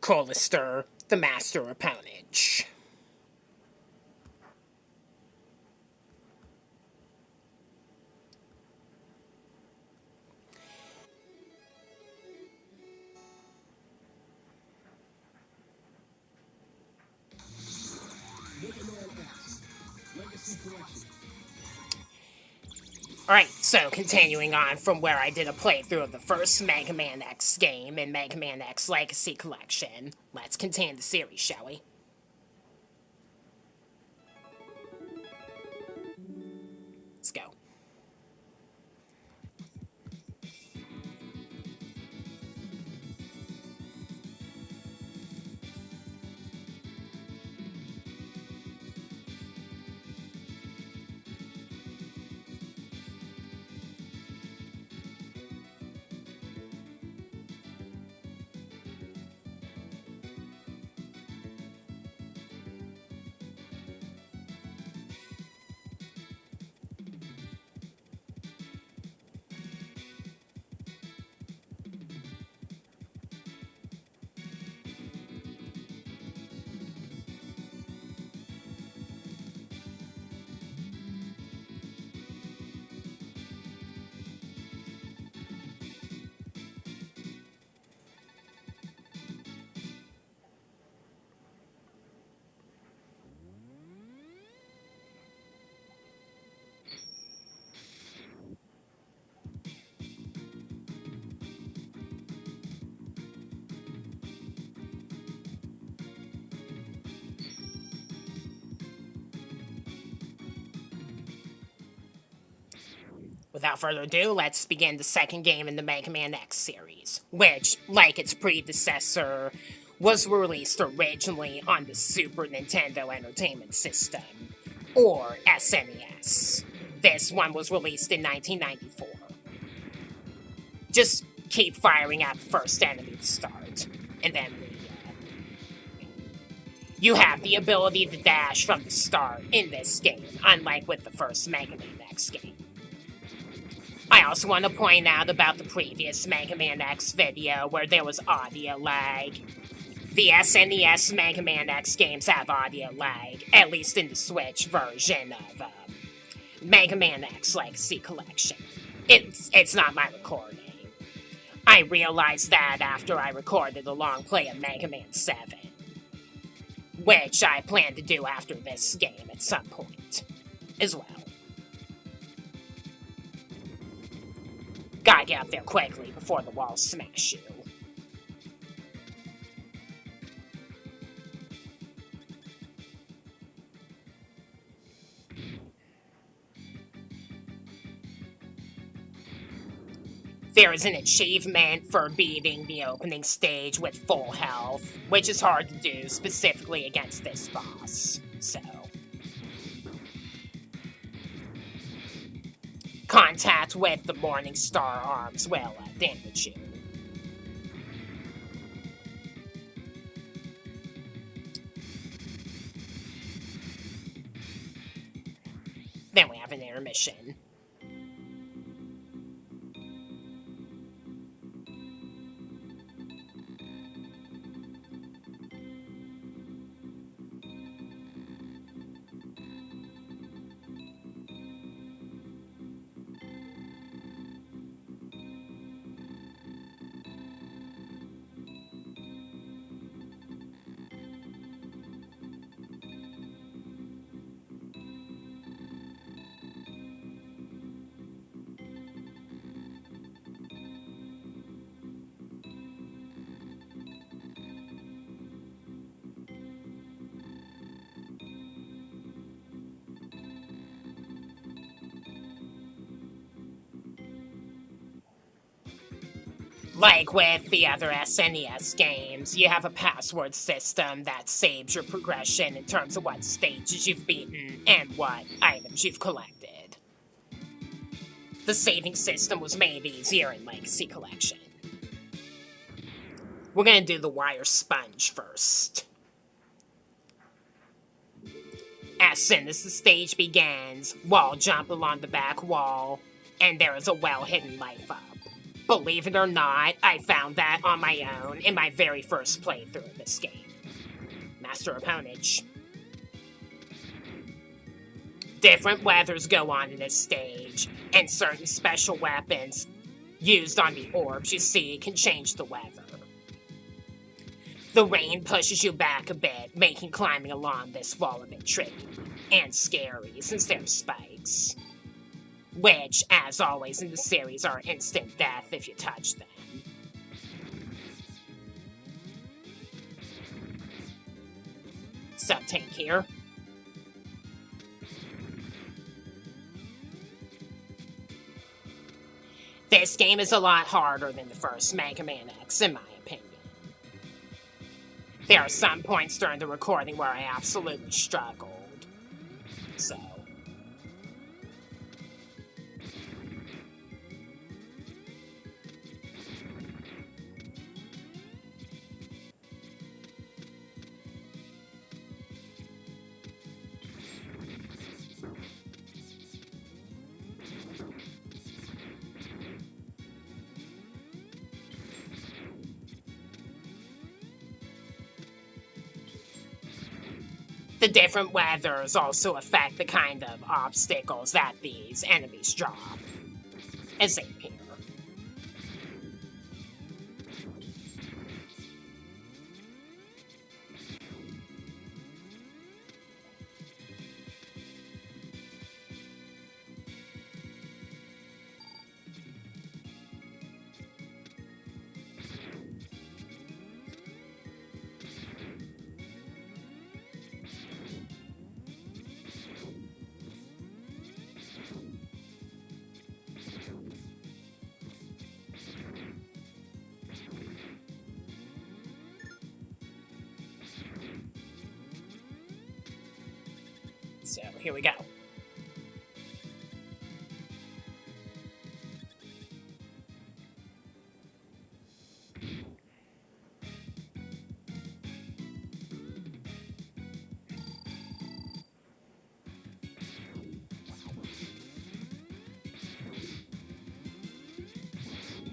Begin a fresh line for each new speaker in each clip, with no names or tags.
Colister, the master of poundage. Alright, so continuing on from where I did a playthrough of the first Mega Man X game in Mega Man X Legacy Collection, let's continue the series, shall we? Let's go. Without further ado, let's begin the second game in the Mega Man X series, which, like its predecessor, was released originally on the Super Nintendo Entertainment System, or SNES. This one was released in 1994. Just keep firing at the first enemy to start, and then you have the ability to dash from the start in this game, unlike with the first Mega Man X game. I also want to point out about the previous Mega Man X video where there was audio lag. The SNES Mega Man X games have audio lag, at least in the Switch version of Mega Man X Legacy Collection. It's not my recording. I realized that after I recorded a long play of Mega Man 7, which I plan to do after this game at some point, as well. Gotta get up there quickly before the walls smash you. There is an achievement for beating the opening stage with full health, which is hard to do specifically against this boss, so... Contact with the Morning Star arms will damage you. Then we have an intermission. Like with the other SNES games, you have a password system that saves your progression in terms of what stages you've beaten and what items you've collected. The saving system was made easier in Legacy Collection. We're gonna do the wire sponge first. As soon as the stage begins, wall jump along the back wall, and there is a well-hidden life up. Believe it or not, I found that on my own in my very first playthrough of this game. Master Opponent. Different weathers go on in this stage, and certain special weapons used on the orbs you see can change the weather. The rain pushes you back a bit, making climbing along this wall a bit tricky and scary since there's spikes, which, as always in the series, are instant death if you touch them. Sub-tank here. This game is a lot harder than the first Mega Man X, in my opinion. There are some points during the recording where I absolutely struggled. So... The different weathers also affect the kind of obstacles that these enemies drop, as they appear. So, here we go.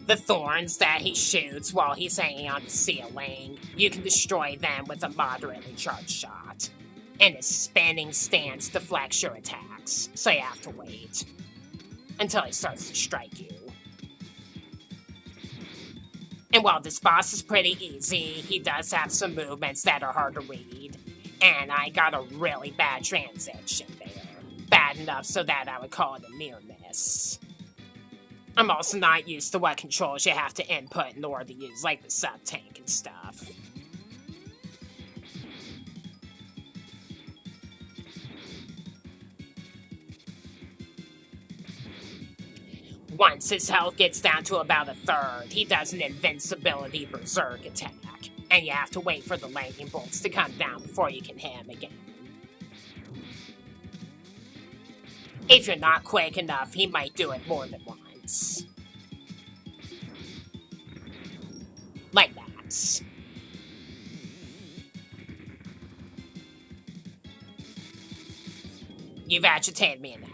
The thorns that he shoots while he's hanging on the ceiling, you can destroy them with a moderately charged shot. And his spinning stance deflects your attacks, so you have to wait until he starts to strike you. And while this boss is pretty easy, he does have some movements that are hard to read, and I got a really bad transition there. Bad enough so that I would call it a near miss. I'm also not used to what controls you have to input in order to use, like the sub-tank and stuff. Once his health gets down to about a third, he does an invincibility berserk attack, and you have to wait for the lightning bolts to come down before you can hit him again. If you're not quick enough, he might do it more than once. Like that. You've agitated me enough.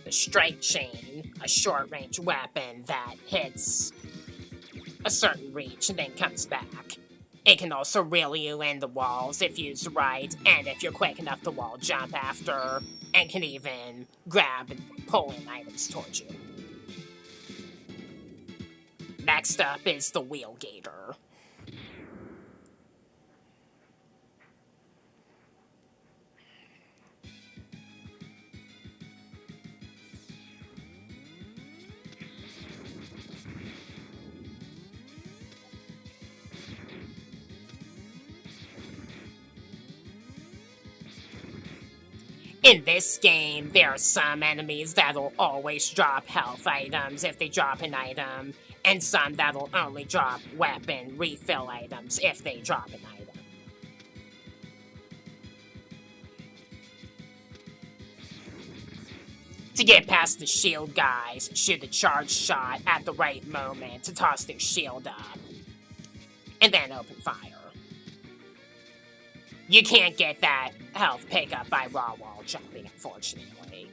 The strike chain, a short-range weapon that hits a certain reach and then comes back. It can also reel you in the walls if used right, and if you're quick enough to wall jump after, and can even grab and pull in items towards you. Next up is the Wheel Gator. In this game, there are some enemies that'll always drop health items if they drop an item, and some that'll only drop weapon refill items if they drop an item. To get past the shield guys, shoot a charge shot at the right moment to toss their shield up, and then open fire. You can't get that health pickup by raw wall jumping, unfortunately.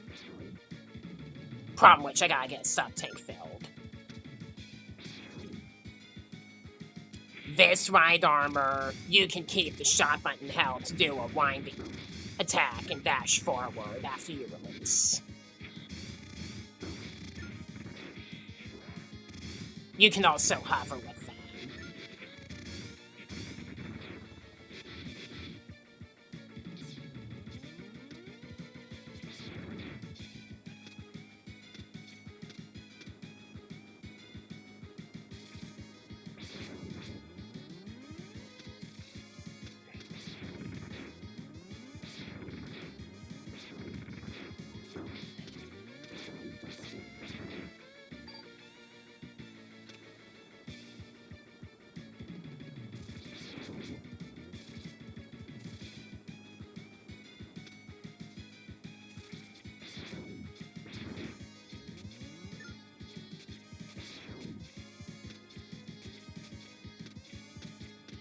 Problem which I gotta get a sub-tank filled. This ride armor, you can keep the shot button held to do a winding attack and dash forward after you release. You can also hover with them.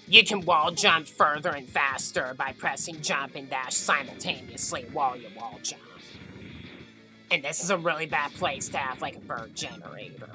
You can wall jump further and faster by pressing jump and dash simultaneously while you wall jump. And this is a really bad place to have like a bird generator.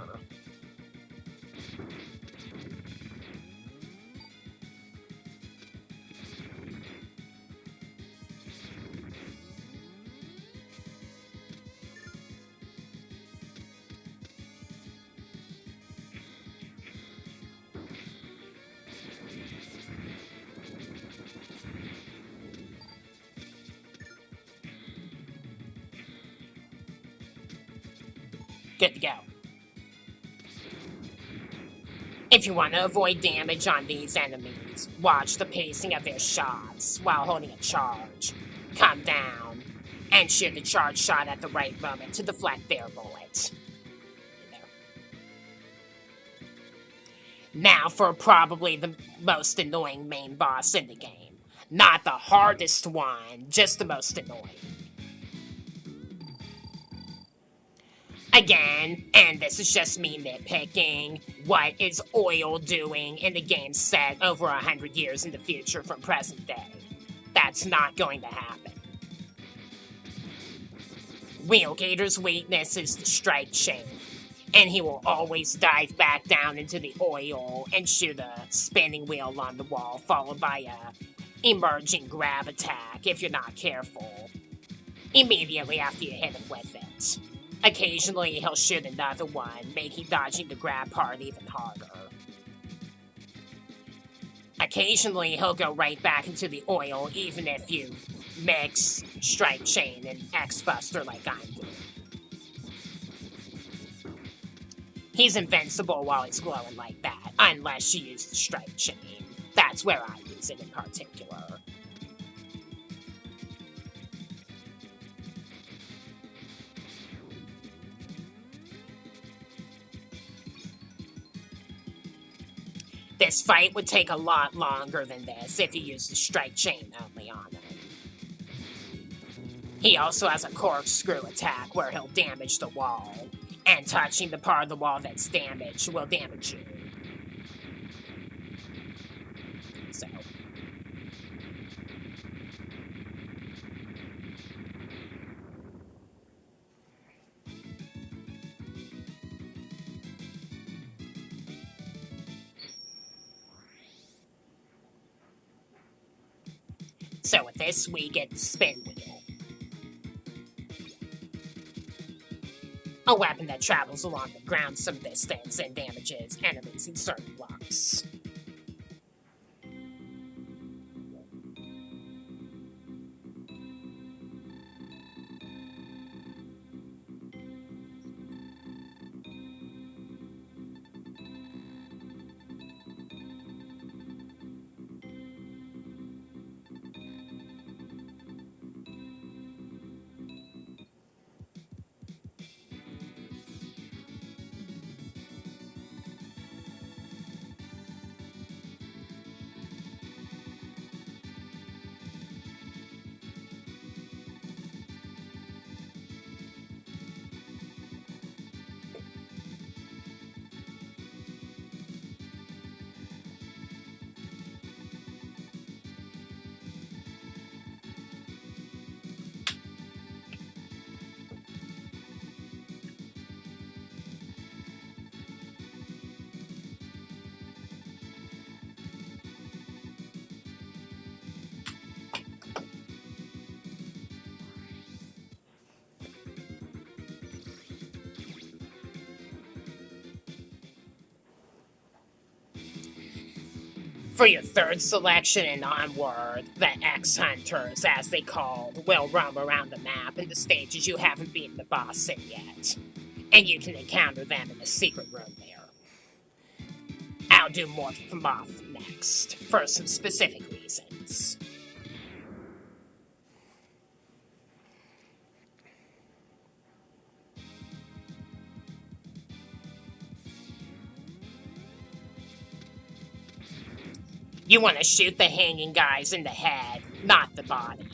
Good to go. If you want to avoid damage on these enemies, watch the pacing of their shots while holding a charge. Come down and shoot the charge shot at the right moment to deflect their bullet. Now for probably the most annoying main boss in the game. Not the hardest one, just the most annoying. Again, and this is just me nitpicking, what is oil doing in the game set over 100 years in the future from present day? That's not going to happen. Gator's weakness is the strike chain, and he will always dive back down into the oil and shoot a spinning wheel on the wall, followed by a emerging grab attack if you're not careful, immediately after you hit him with it. Occasionally, he'll shoot another one, making dodging the grab part even harder. Occasionally, he'll go right back into the oil, even if you mix Strike Chain and X-Buster like I'm doing. He's invincible while he's glowing like that, unless you use the Strike Chain. That's where I use it in particular. This fight would take a lot longer than this if you used the Strike Chain only on him. He also has a corkscrew attack where he'll damage the wall, and touching the part of the wall that's damaged will damage you. So. So with this, we get the spin wheel. A weapon that travels along the ground some distance and damages enemies in certain blocks. For your third selection and onward, the X Hunters, as they called, will roam around the map in the stages you haven't beaten the boss in yet. And you can encounter them in the secret room there. I'll do Morph Moth next, for some specific reasons. You want to shoot the hanging guys in the head, not the body.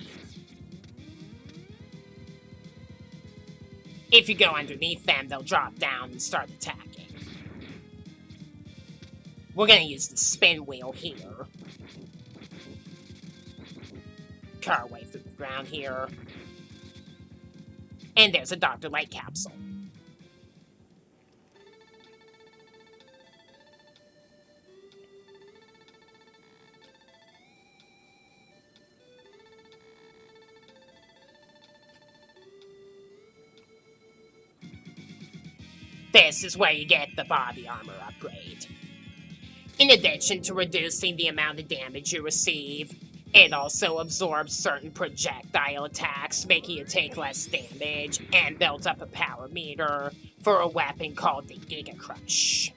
If you go underneath them, they'll drop down and start attacking. We're going to use the spin wheel here. Cut our way through the ground here. And there's a Dr. Light capsule. This is where you get the body armor upgrade. In addition to reducing the amount of damage you receive, it also absorbs certain projectile attacks, making you take less damage, and builds up a power meter for a weapon called the Giga Crush.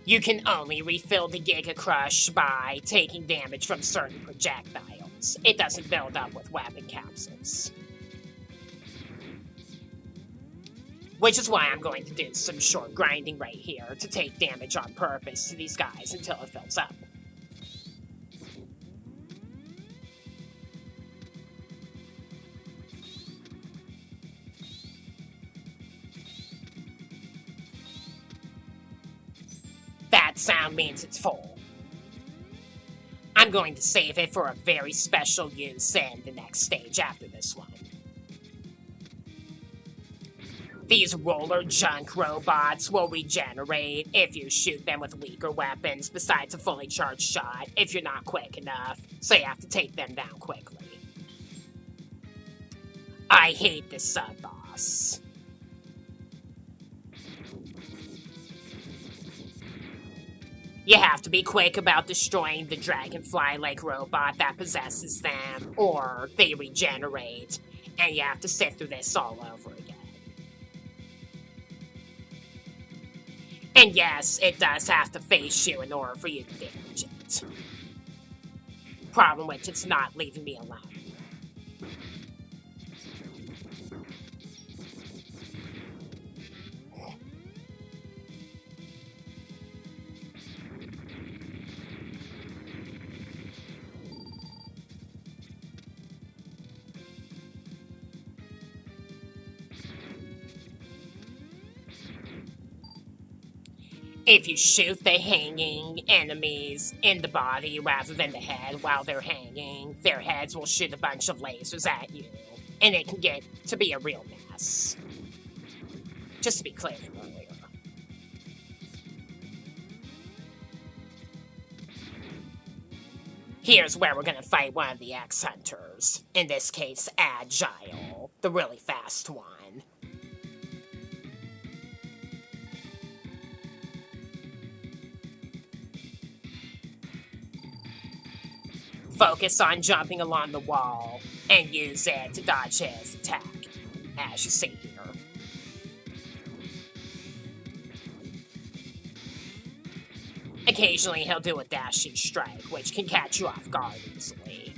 You can only refill the Giga Crush by taking damage from certain projectiles. It doesn't build up with weapon capsules. Which is why I'm going to do some short grinding right here to take damage on purpose to these guys until it fills up. That sound means it's full. I'm going to save it for a very special use in the next stage after this one. These roller junk robots will regenerate if you shoot them with weaker weapons besides a fully charged shot if you're not quick enough, so you have to take them down quickly. I hate this sub-boss. You have to be quick about destroying the dragonfly-like robot that possesses them, or they regenerate, and you have to sit through this all over again. And yes, it does have to face you in order for you to damage it. Problem with it's not leaving me alone. If you shoot the hanging enemies in the body rather than the head while they're hanging, their heads will shoot a bunch of lasers at you, and it can get to be a real mess. Just to be clear from earlier. Here's where we're gonna fight one of the X Hunters, in this case Agile, the really fast one. Focus on jumping along the wall, and use it to dodge his attack, as you see here. Occasionally he'll do a dashing strike, which can catch you off guard easily.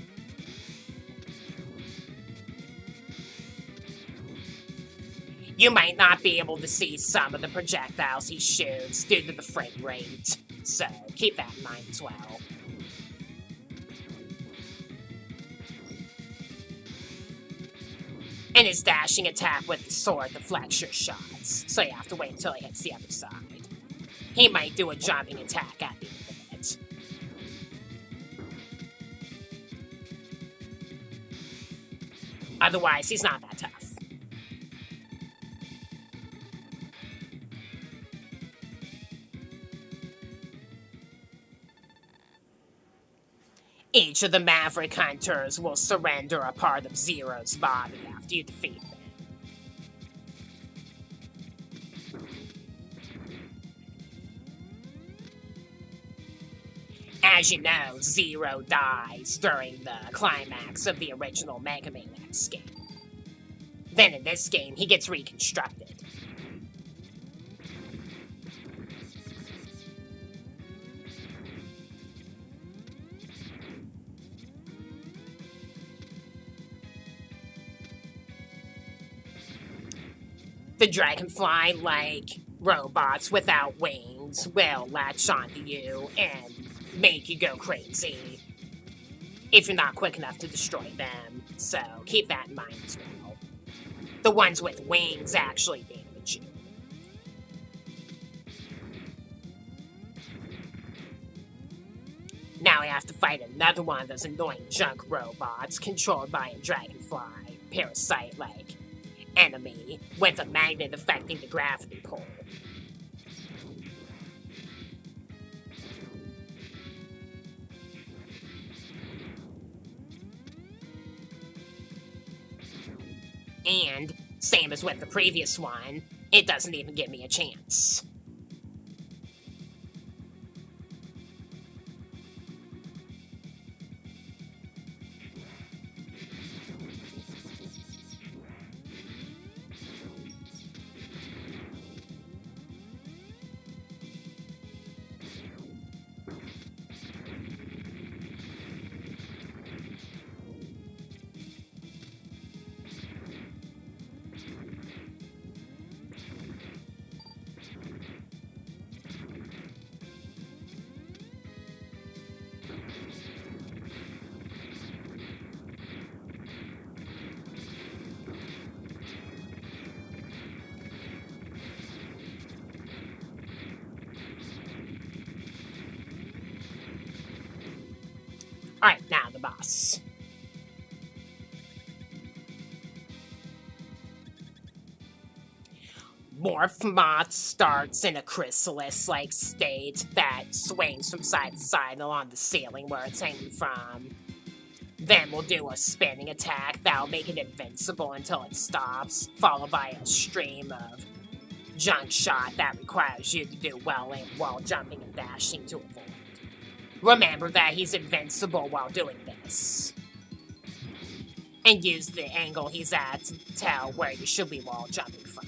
You might not be able to see some of the projectiles he shoots due to the frame rate, so keep that in mind as well. And his dashing attack with the sword deflects your shots, so you have to wait until he hits the other side. He might do a jumping attack at the end of it. Otherwise, he's not that tough. Each of the Maverick Hunters will surrender a part of Zero's body after you defeat them. As you know, Zero dies during the climax of the original Mega Man X game. Then in this game, he gets reconstructed. The dragonfly-like robots without wings will latch onto you and make you go crazy if you're not quick enough to destroy them, so keep that in mind as well. The ones with wings actually damage you. Now I have to fight another one of those annoying junk robots controlled by a dragonfly, parasite-like enemy with a magnet affecting the gravity pull. And, same as with the previous one, it doesn't even give me a chance. Alright, now the boss. Morph Moth starts in a chrysalis-like state that swings from side to side along the ceiling where it's hanging from. Then we'll do a spinning attack that'll make it invincible until it stops, followed by a stream of junk shot that requires you to do well in while jumping and dashing to avoid. Remember that he's invincible while doing this. And use the angle he's at to tell where you should be while jumping from.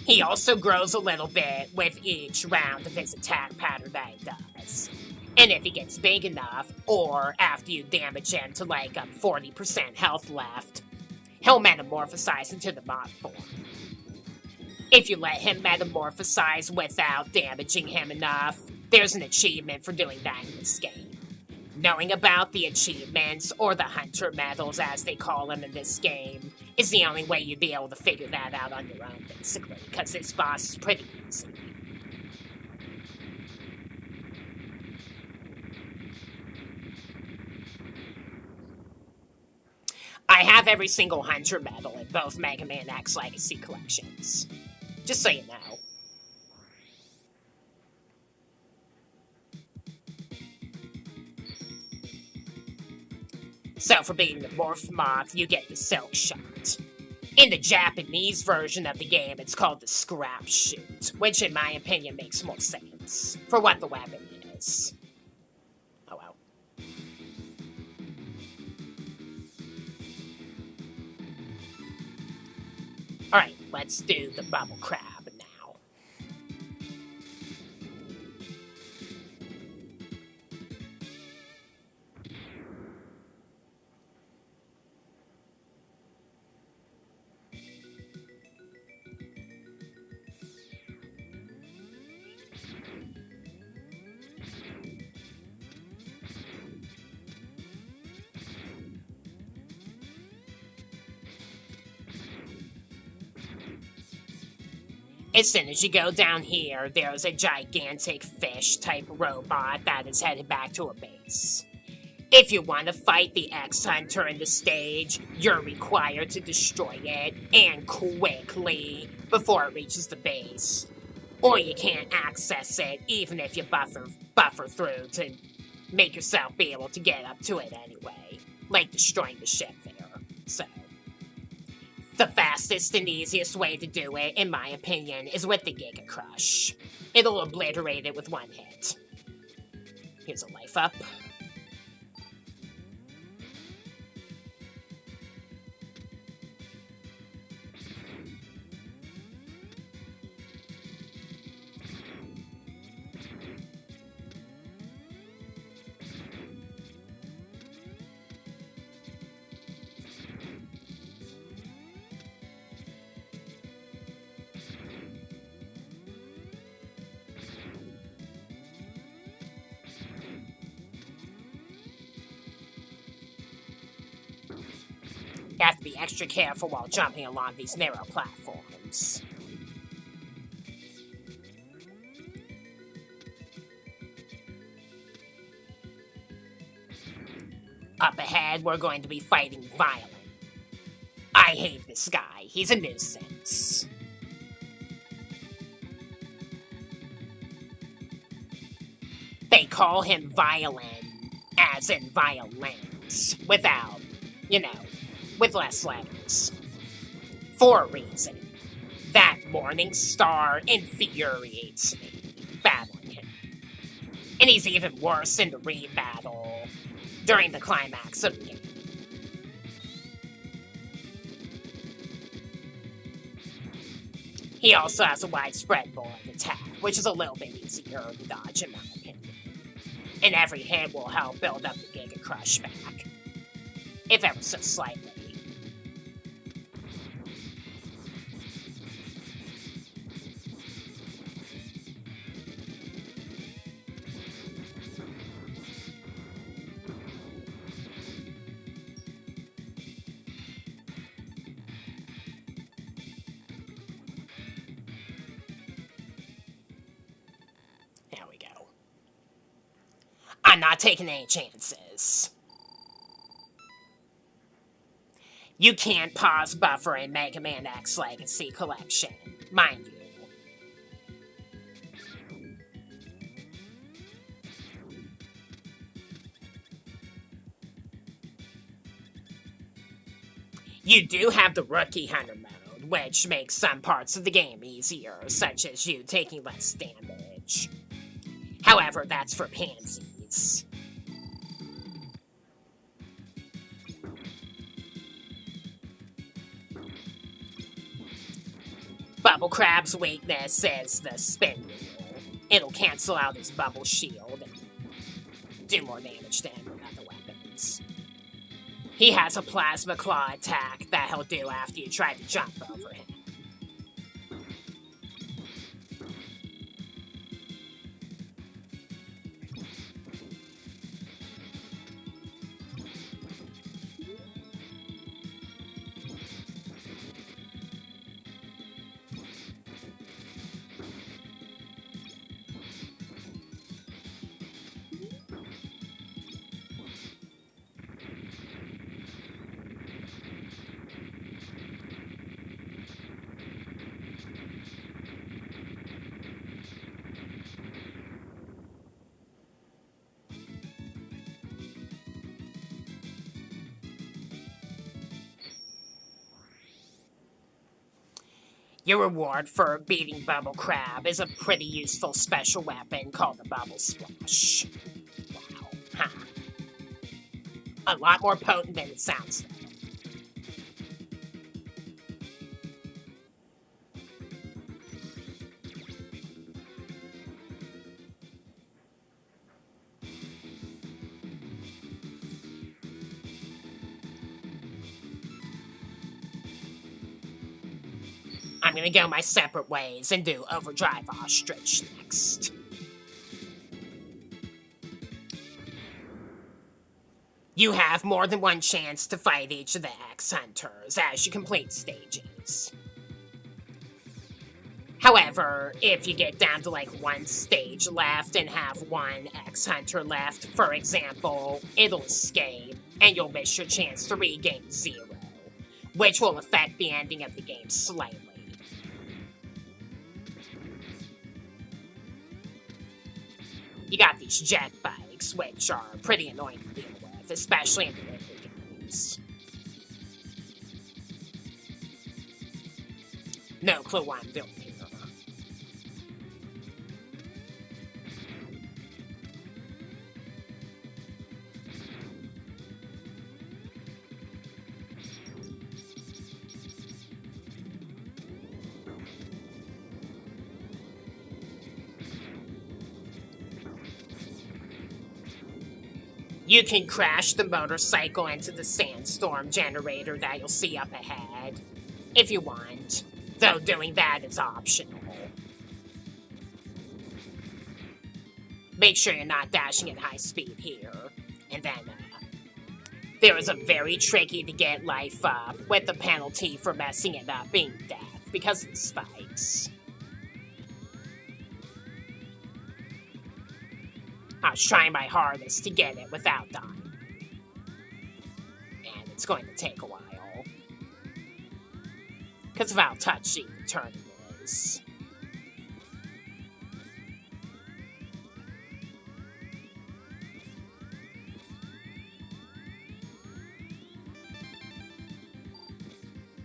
He also grows a little bit with each round of his attack pattern that he does. And if he gets big enough, or after you damage him to like 40% health left, he'll metamorphosize into the moth form. If you let him metamorphosize without damaging him enough, there's an achievement for doing that in this game. Knowing about the achievements, or the hunter medals as they call them in this game, is the only way you'd be able to figure that out on your own, basically, because this boss is pretty easy. I have every single hunter medal in both Mega Man X Legacy collections. Just so you know. So for beating the Morph Moth, you get the Silk Shot. In the Japanese version of the game, it's called the Scrap Shoot, which in my opinion makes more sense for what the weapon is. Oh well. Alright, let's do the Bubble Crab now. As soon as you go down here, there's a gigantic fish-type robot that is headed back to a base. If you want to fight the X-Hunter in the stage, you're required to destroy it, and quickly, before it reaches the base. Or you can't access it, even if you buffer through to make yourself be able to get up to it anyway. Like destroying the ship there, so... The fastest and easiest way to do it, in my opinion, is with the Giga Crush. It'll obliterate it with one hit. Here's a life up. You have to be extra careful while jumping along these narrow platforms. Up ahead, we're going to be fighting Violen. I hate this guy. He's a nuisance. They call him Violen, as in violins, without, with less letters. For a reason. That morning star infuriates me, battling him. And he's even worse in the re-battle during the climax of the game. He also has a widespread bullet attack, which is a little bit easier to dodge in my opinion. And every hit will help build up the Giga Crush back, if ever so slightly. There we go. I'm not taking any chances. You can't pause buffer in Mega Man X Legacy Collection, mind you. You do have the Rookie Hunter mode, which makes some parts of the game easier, such as you taking less damage. However, that's for pansies. Bubble Crab's weakness is the spin wheel. It'll cancel out his bubble shield and do more damage to him with other weapons. He has a plasma claw attack that he'll do after you try to jump over him. Your reward for beating Bubble Crab is a pretty useful special weapon called the Bubble Splash. Wow, huh. A lot more potent than it sounds though. I'm gonna go my separate ways and do Overdrive Ostrich next. You have more than one chance to fight each of the X Hunters as you complete stages. However, if you get down to like one stage left and have one X Hunter left, for example, it'll escape and you'll miss your chance to regain 0, which will affect the ending of the game slightly. You got these jet bikes, which are pretty annoying to deal with, especially in the later games. No clue what I'm doing here. You can crash the motorcycle into the sandstorm generator that you'll see up ahead, if you want, though doing that is optional. Make sure you're not dashing at high speed here. And then, there is a very tricky to get life up, with the penalty for messing it up being death because of the spikes. I was trying my hardest to get it without dying. And it's going to take a while. Because of how touchy the turn is.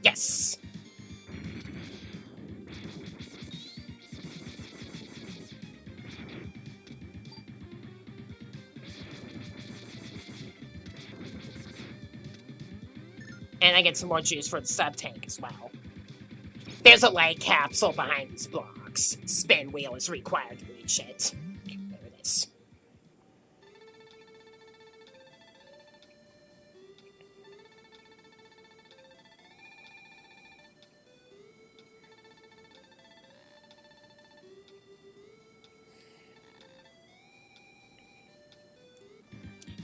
Yes! And I get some more juice for the sub-tank as well. There's a light capsule behind these blocks. Spin wheel is required to reach it. There it is.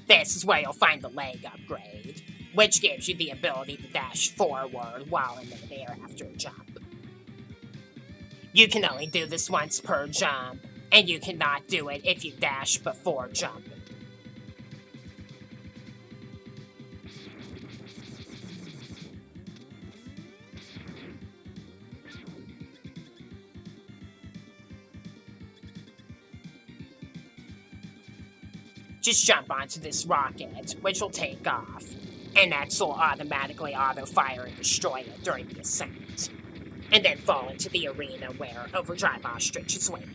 This is where you'll find the leg upgrade, which gives you the ability to dash forward while in midair after a jump. You can only do this once per jump, and you cannot do it if you dash before jumping. Just jump onto this rocket, which will take off, and X will automatically auto-fire and destroy it during the ascent, and then fall into the arena where Overdrive Ostrich is waiting.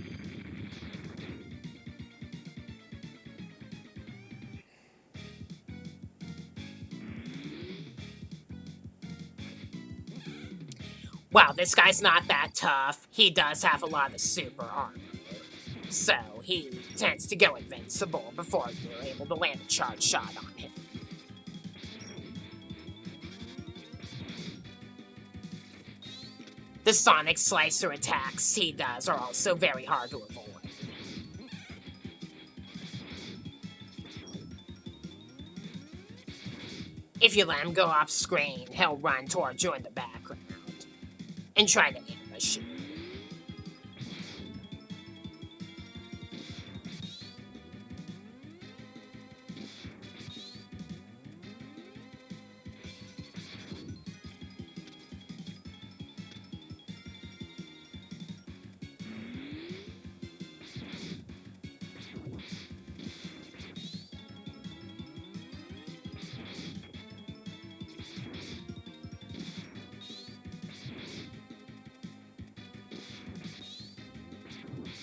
Wow, this guy's not that tough. He does have a lot of super armor. So, he tends to go invincible before you're able to land a charge shot on him. The Sonic Slicer attacks he does are also very hard to avoid. If you let him go off screen, he'll run towards you in the background and try to ambush you.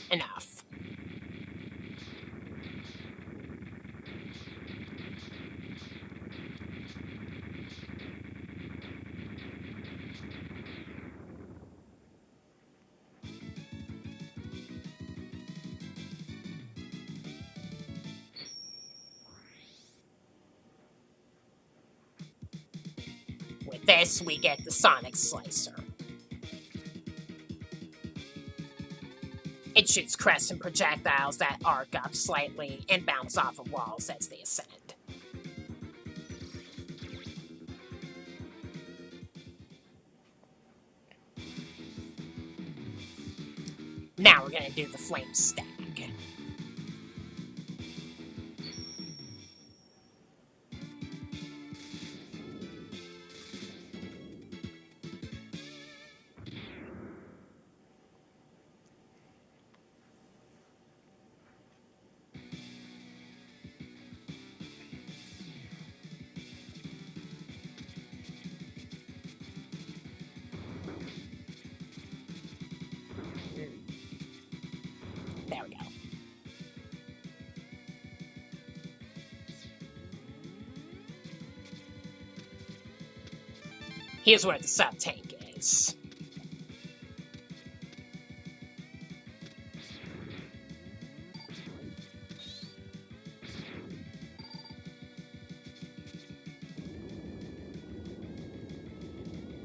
Enough. With this, we get the Sonic Slicer. It shoots crescent projectiles that arc up slightly and bounce off of walls as they ascend. Now we're gonna do the Flame Stag. Here's where the sub-tank is.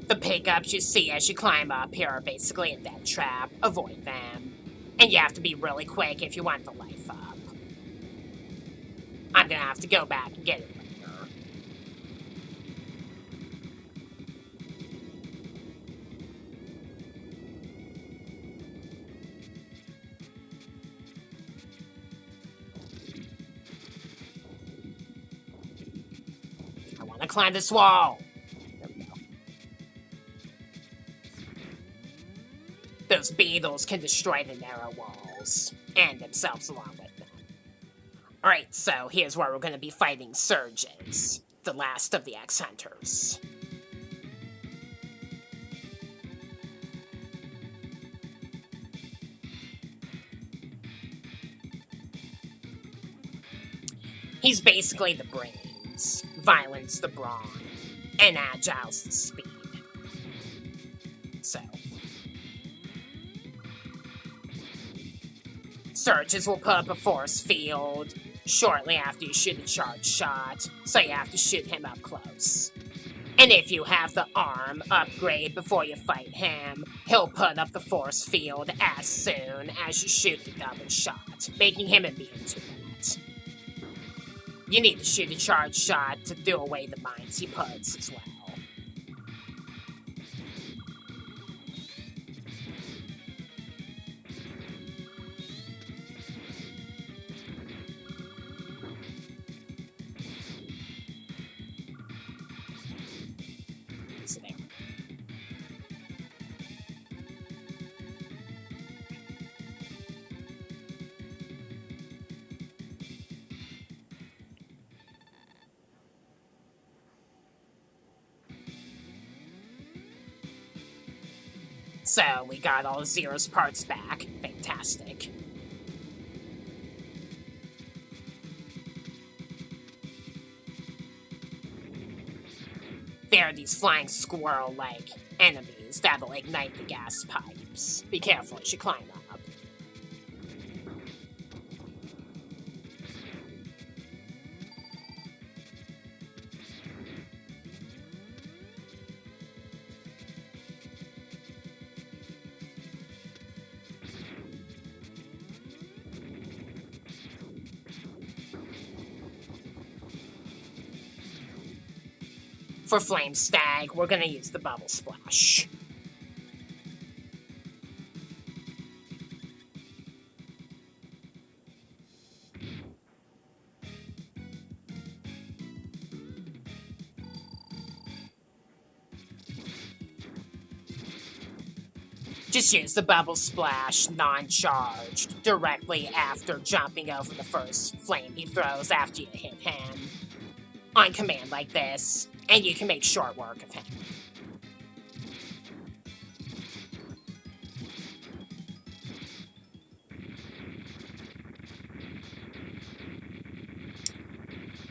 The pickups you see as you climb up here are basically a death trap. Avoid them. And you have to be really quick if you want the life up. I'm gonna have to go back and get it later. I want to climb this wall. There we go. Those beetles can destroy the narrow walls, and themselves along with them. Alright, so here's where we're going to be fighting Serges, the last of the X Hunters. He's basically the brains, Violen's the brawn, and Agile's the speed. So Serges will put up a force field shortly after you shoot a charge shot, so you have to shoot him up close. And if you have the arm upgrade before you fight him, he'll put up the force field as soon as you shoot the double shot, making him immune to it. You need to shoot a charge shot to do away the mines he puts as well. So there. So, we got all of Zero's parts back. Fantastic. There are these flying squirrel-like enemies that'll ignite the gas pipes. Be careful as you climb up. For Flame Stag, we're gonna use the Bubble Splash. Just use the Bubble Splash, non-charged, directly after jumping over the first flame he throws after you hit him. On command like this, and you can make short work of him.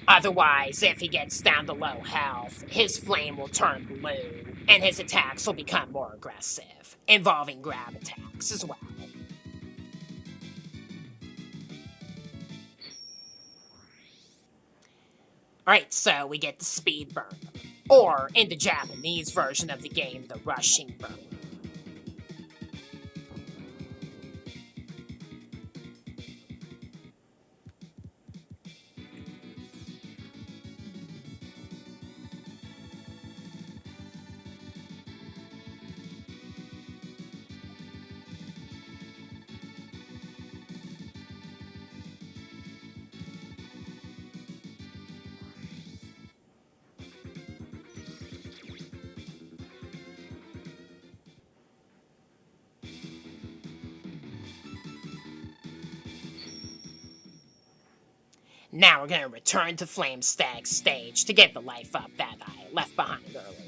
Otherwise, if he gets down to low health, his flame will turn blue, and his attacks will become more aggressive, involving grab attacks as well. Alright, so we get the Speed Burner, or in the Japanese version of the game, the Rushing Burner. Now we're going to return to Flame Stag's stage to get the life up that I left behind earlier.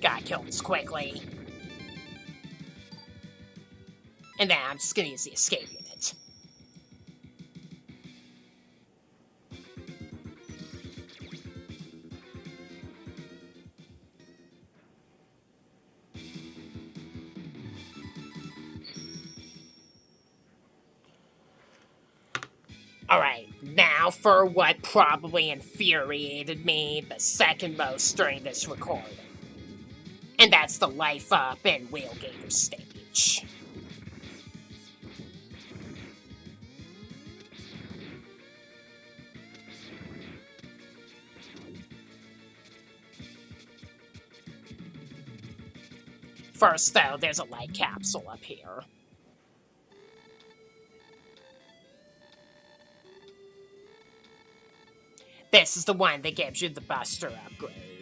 Gotta kill this quickly. And then I'm just gonna use the escape unit. Alright, now for what probably infuriated me the second most during this recording. And that's the life up and wheel Gator stage. First, though, there's a light capsule up here. This is the one that gives you the Buster upgrade.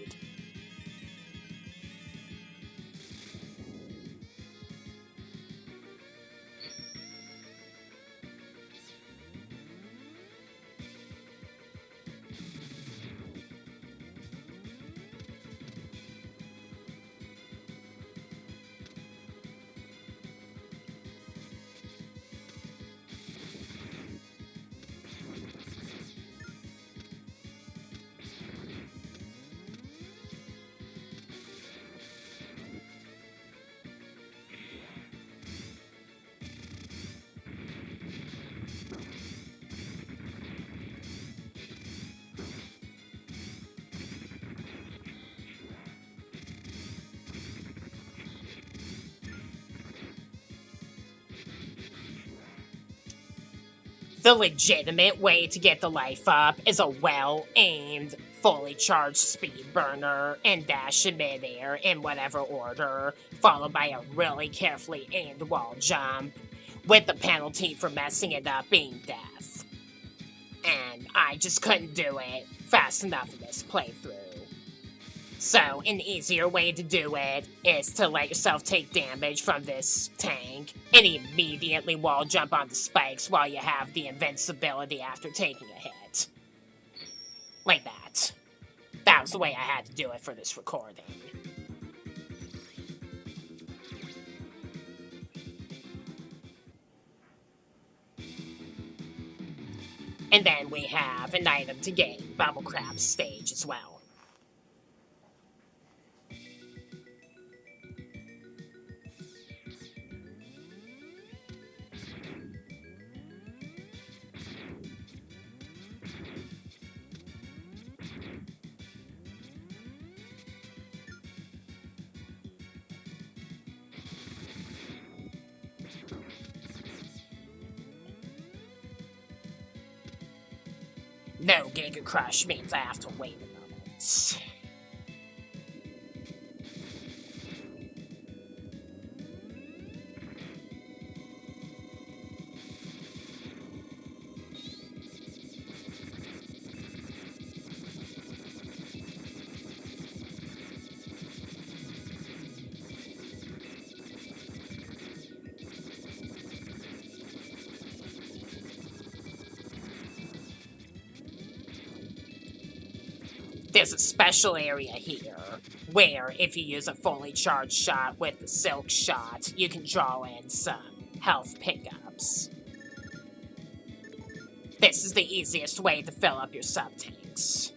The legitimate way to get the life up is a well-aimed, fully charged speed burner and dash in midair in whatever order, followed by a really carefully aimed wall jump, with the penalty for messing it up being death. And I just couldn't do it fast enough in this playthrough. So, an easier way to do it is to let yourself take damage from this tank and immediately wall jump on the spikes while you have the invincibility after taking a hit. Like that. That was the way I had to do it for this recording. And then we have an item to gain, Bubble Crab stage as well. No Giga Crush means I have to wait a moment. There's a special area here, where if you use a fully charged shot with the Silk Shot, you can draw in some health pickups. This is the easiest way to fill up your sub-tanks.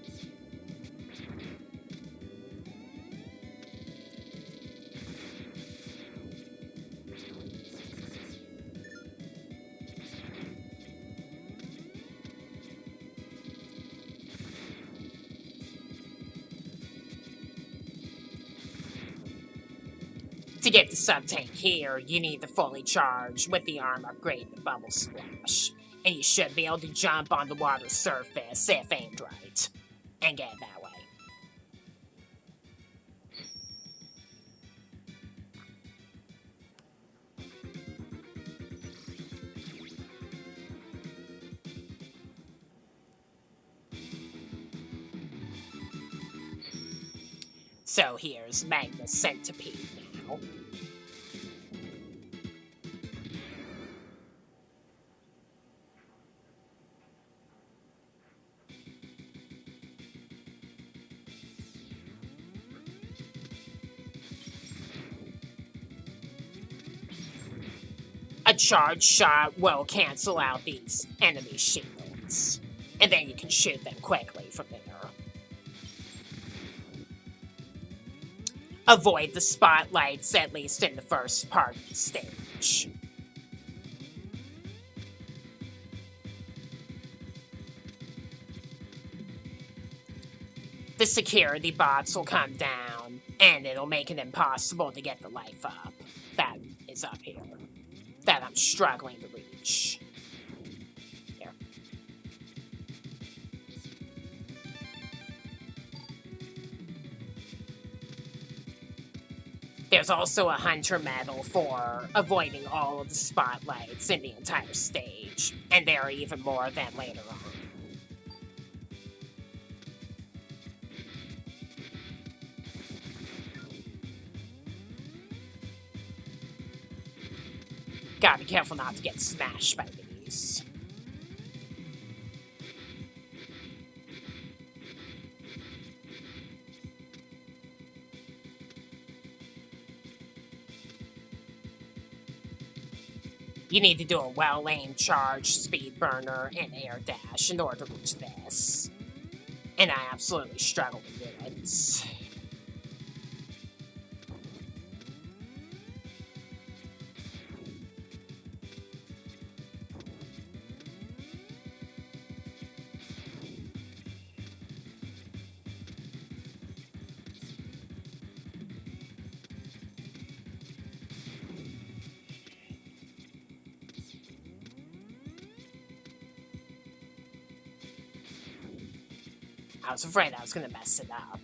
To get the sub-tank here, you need to fully charge with the arm upgrade the Bubble Splash. And you should be able to jump on the water surface if aimed right. And get it that way. So here's Magna Centipede now. charge shot will cancel out these enemy shields, and then you can shoot them quickly from there. Avoid the spotlights, at least in the first part of the stage. The security bots will come down, and it'll make it impossible to get the life up. That is up here. That I'm struggling to reach. Here. There's also a hunter medal for avoiding all of the spotlights in the entire stage, and there are even more of them later on. Gotta be careful not to get smashed by these. You need to do a well-aimed charge, speed burner, and air dash in order to reach this. And I absolutely struggle to do it. I was afraid I was gonna mess it up.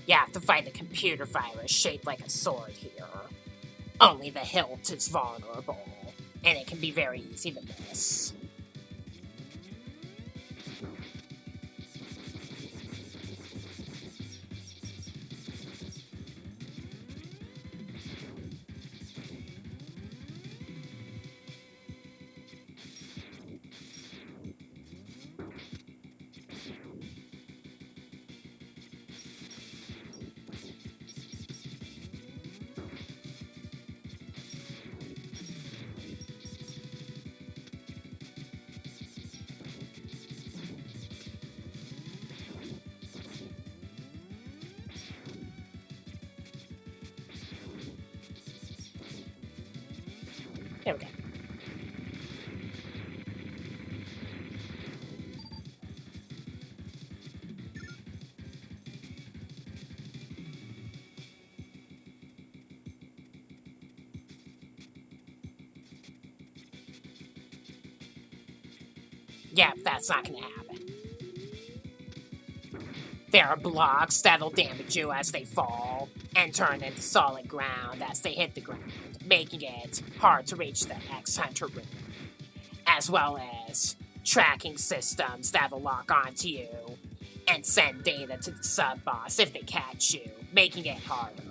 You have to fight a computer virus shaped like a sword here. Only the hilt is vulnerable, and it can be very easy to miss. There we go. Yep, that's not gonna happen. There are blocks that'll damage you as they fall, and turn into solid ground as they hit the ground, making it hard to reach the X-Hunter room, as well as tracking systems that'll lock onto you and send data to the sub-boss if they catch you, making it harder.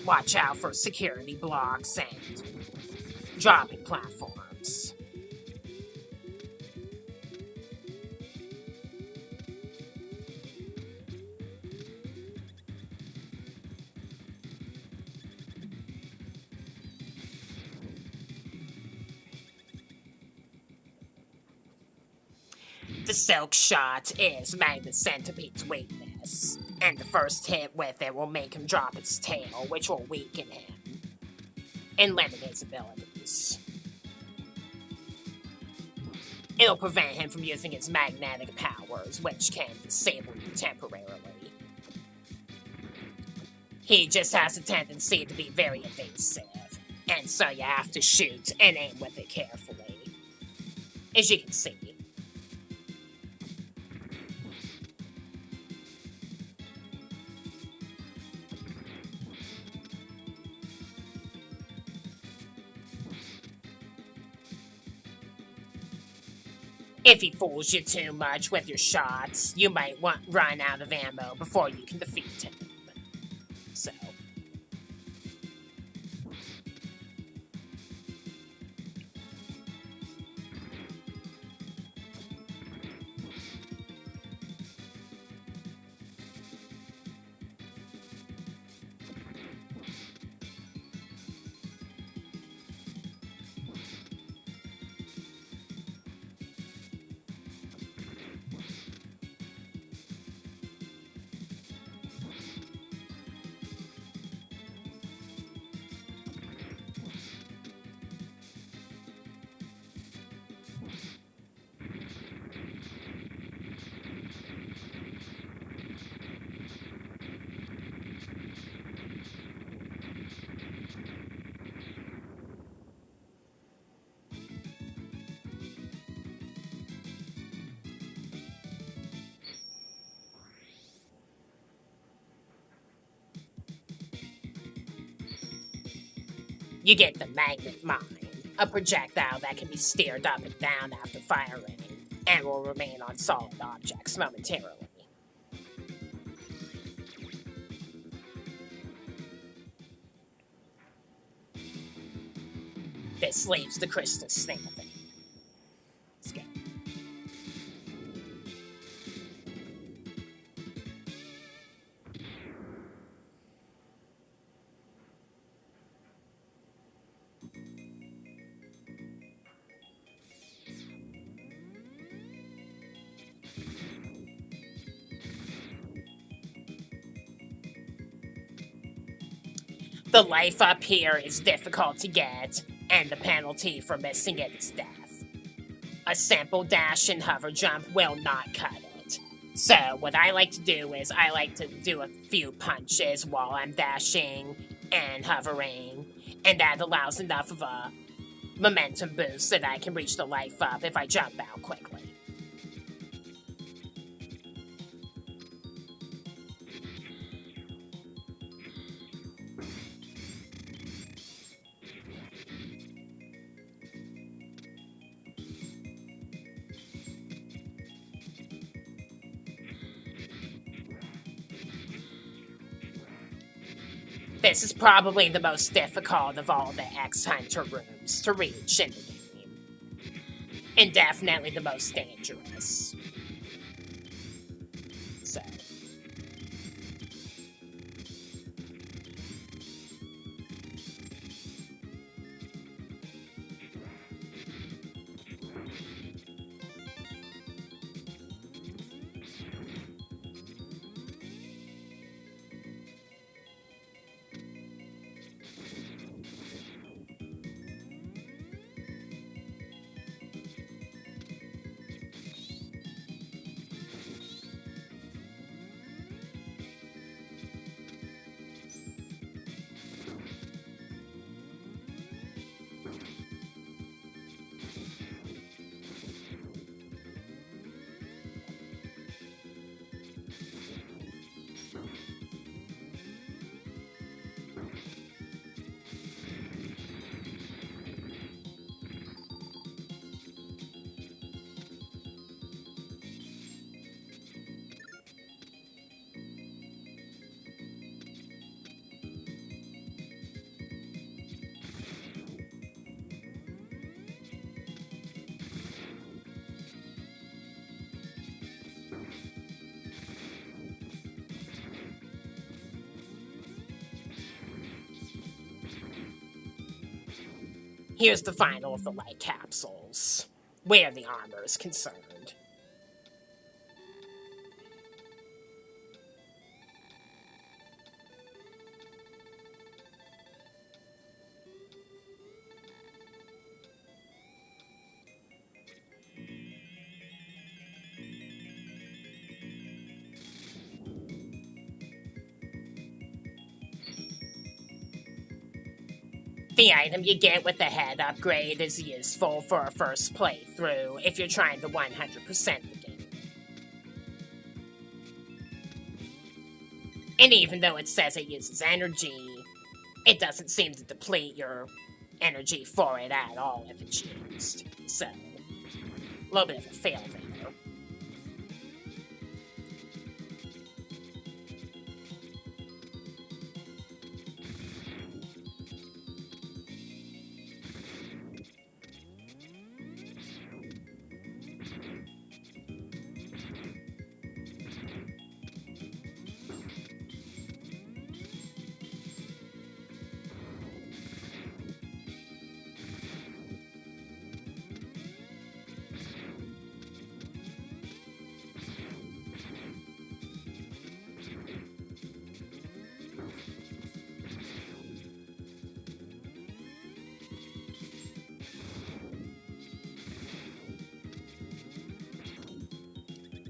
Watch out for security blocks and dropping platforms. The silk shot is Magna Centipede's weakness, and the first hit with it will make him drop his tail, which will weaken him and limit his abilities. It'll prevent him from using his magnetic powers, which can disable you temporarily. He just has a tendency to be very evasive, and so you have to shoot and aim with it carefully. As you can see. If he fools you too much with your shots, you might run out of ammo before you can defeat him. So... You get the magnet mine, a projectile that can be steered up and down after firing, and will remain on solid objects momentarily. This leaves the crystal snail thing. Let's go. The life up here is difficult to get, and the penalty for missing it is death. A simple dash and hover jump will not cut it. So what I like to do is I like to do a few punches while I'm dashing and hovering, and that allows enough of a momentum boost that I can reach the life up if I jump out quickly. This is probably the most difficult of all the X-Hunter rooms to reach in the game. And definitely the most dangerous. So... Here's the final of the light capsules, where the armor is concerned. The item you get with the head upgrade is useful for a first playthrough if you're trying to 100% the game. And even though it says it uses energy, it doesn't seem to deplete your energy for it at all if it's used. So, little bit of a fail there.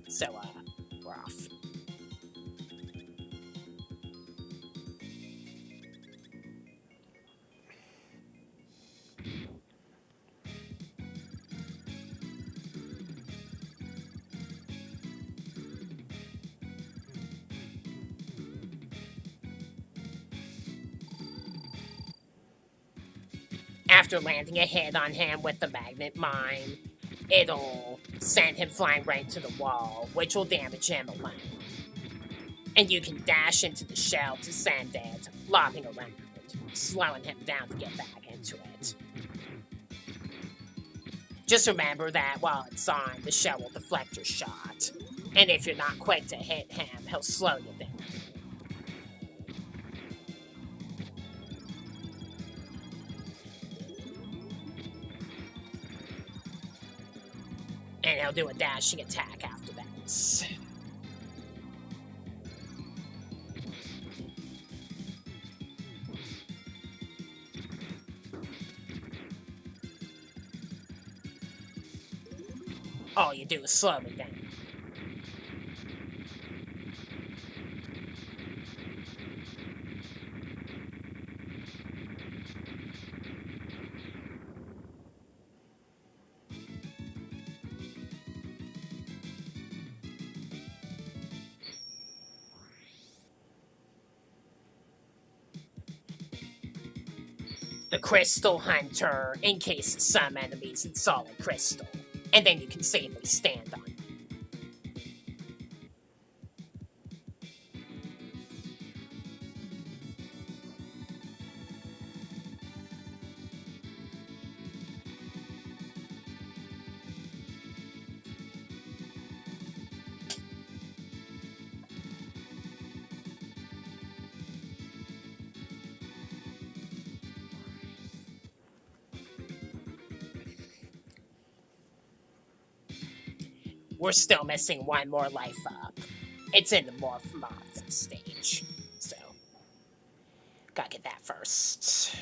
So, we're off. After landing a hit on him with the magnet mine, it'll send him flying right to the wall, which will damage him alone. And you can dash into the shell to send it, lopping around, slowing him down to get back into it. Just remember that while it's on, the shell will deflect your shot, and if you're not quick to hit him, he'll slow you down. And he'll do a dashing attack after that. All you do is slow me down. The Crystal Hunter encases some enemies in solid crystal, and then you can safely stand on them. We're still missing one more life up. It's in the Morph Moth stage, so gotta get that first.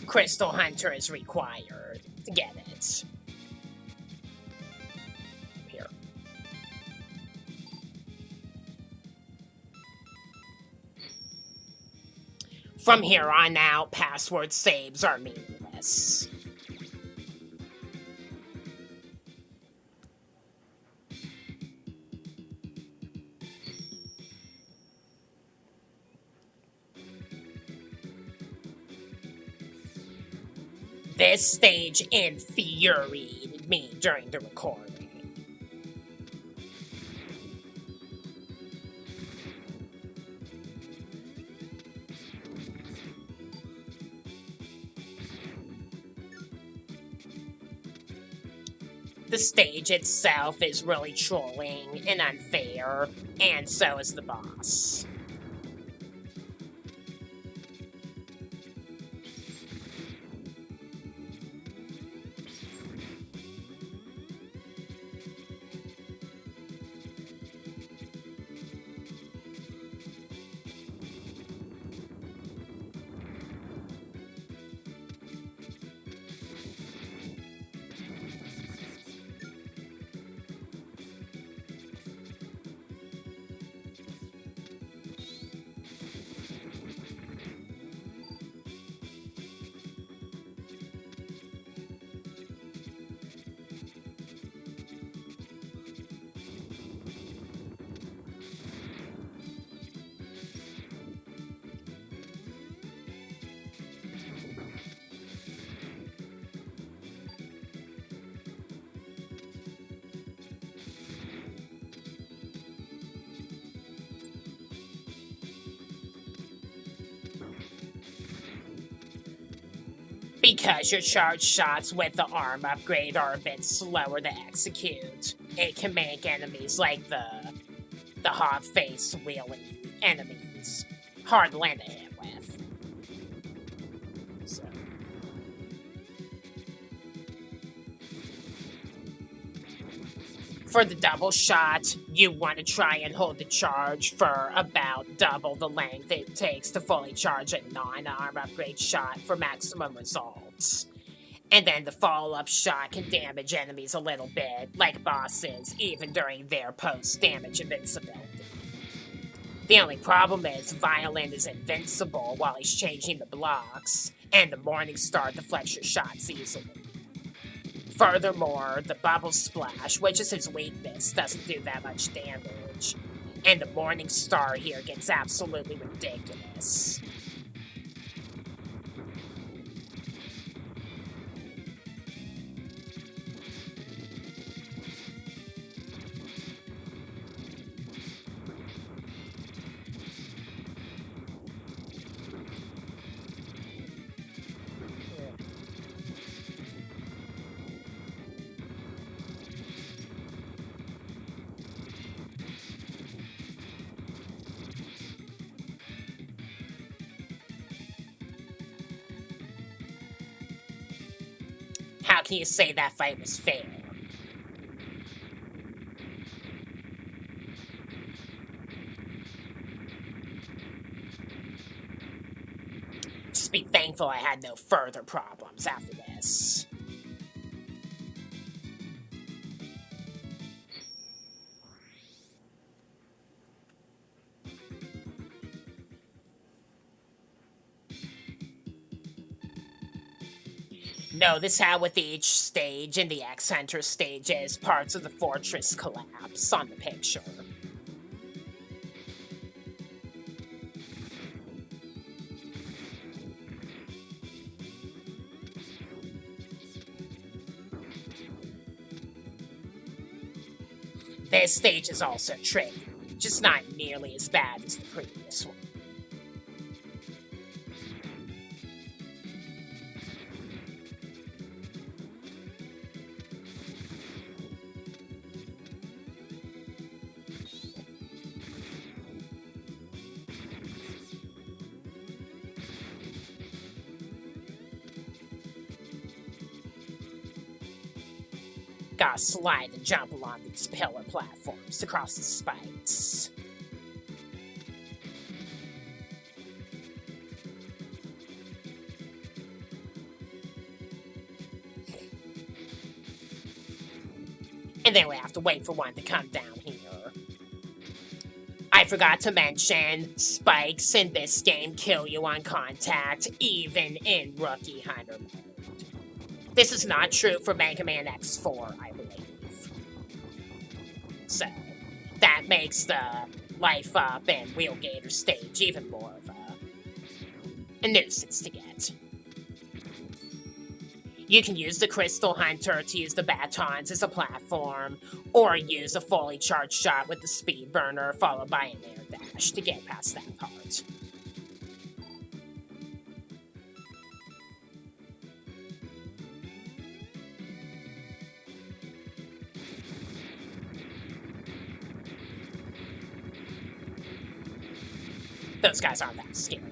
Crystal Hunter is required to get it. Here. From here on out, password saves are meaningless. This stage infuriated me during the recording. The stage itself is really trolling and unfair, and so is the boss. Because your charge shots with the arm upgrade are a bit slower to execute, it can make enemies like the hog-faced wheeling enemies hard to land a hit with. So. For the double shot, you want to try and hold the charge for about double the length it takes to fully charge a non-arm upgrade shot for maximum results. And then the follow-up shot can damage enemies a little bit, like bosses, even during their post-damage invincibility. The only problem is Violen is invincible while he's changing the blocks, and the Morning Star deflects your shots easily. Furthermore, the Bubble Splash, which is his weakness, doesn't do that much damage, and the Morning Star here gets absolutely ridiculous. How can you say that fight was fair? Just be thankful I had no further problems after this. Notice how with each stage in the X-Hunter stages, parts of the fortress collapse on the picture. This stage is also tricky, just not nearly as bad as the previous one. Gotta slide and jump along these pillar platforms to cross the spikes. And then we have to wait for one to come down here. I forgot to mention, spikes in this game kill you on contact, even in Rookie Hunter mode. This is not true for Mega Man X4, I believe. So, that makes the Life Up and Wheel Gator stage even more of a nuisance to get. You can use the Crystal Hunter to use the batons as a platform, or use a fully charged shot with the Speed Burner followed by an air dash to get past that part. Those guys aren't that scary.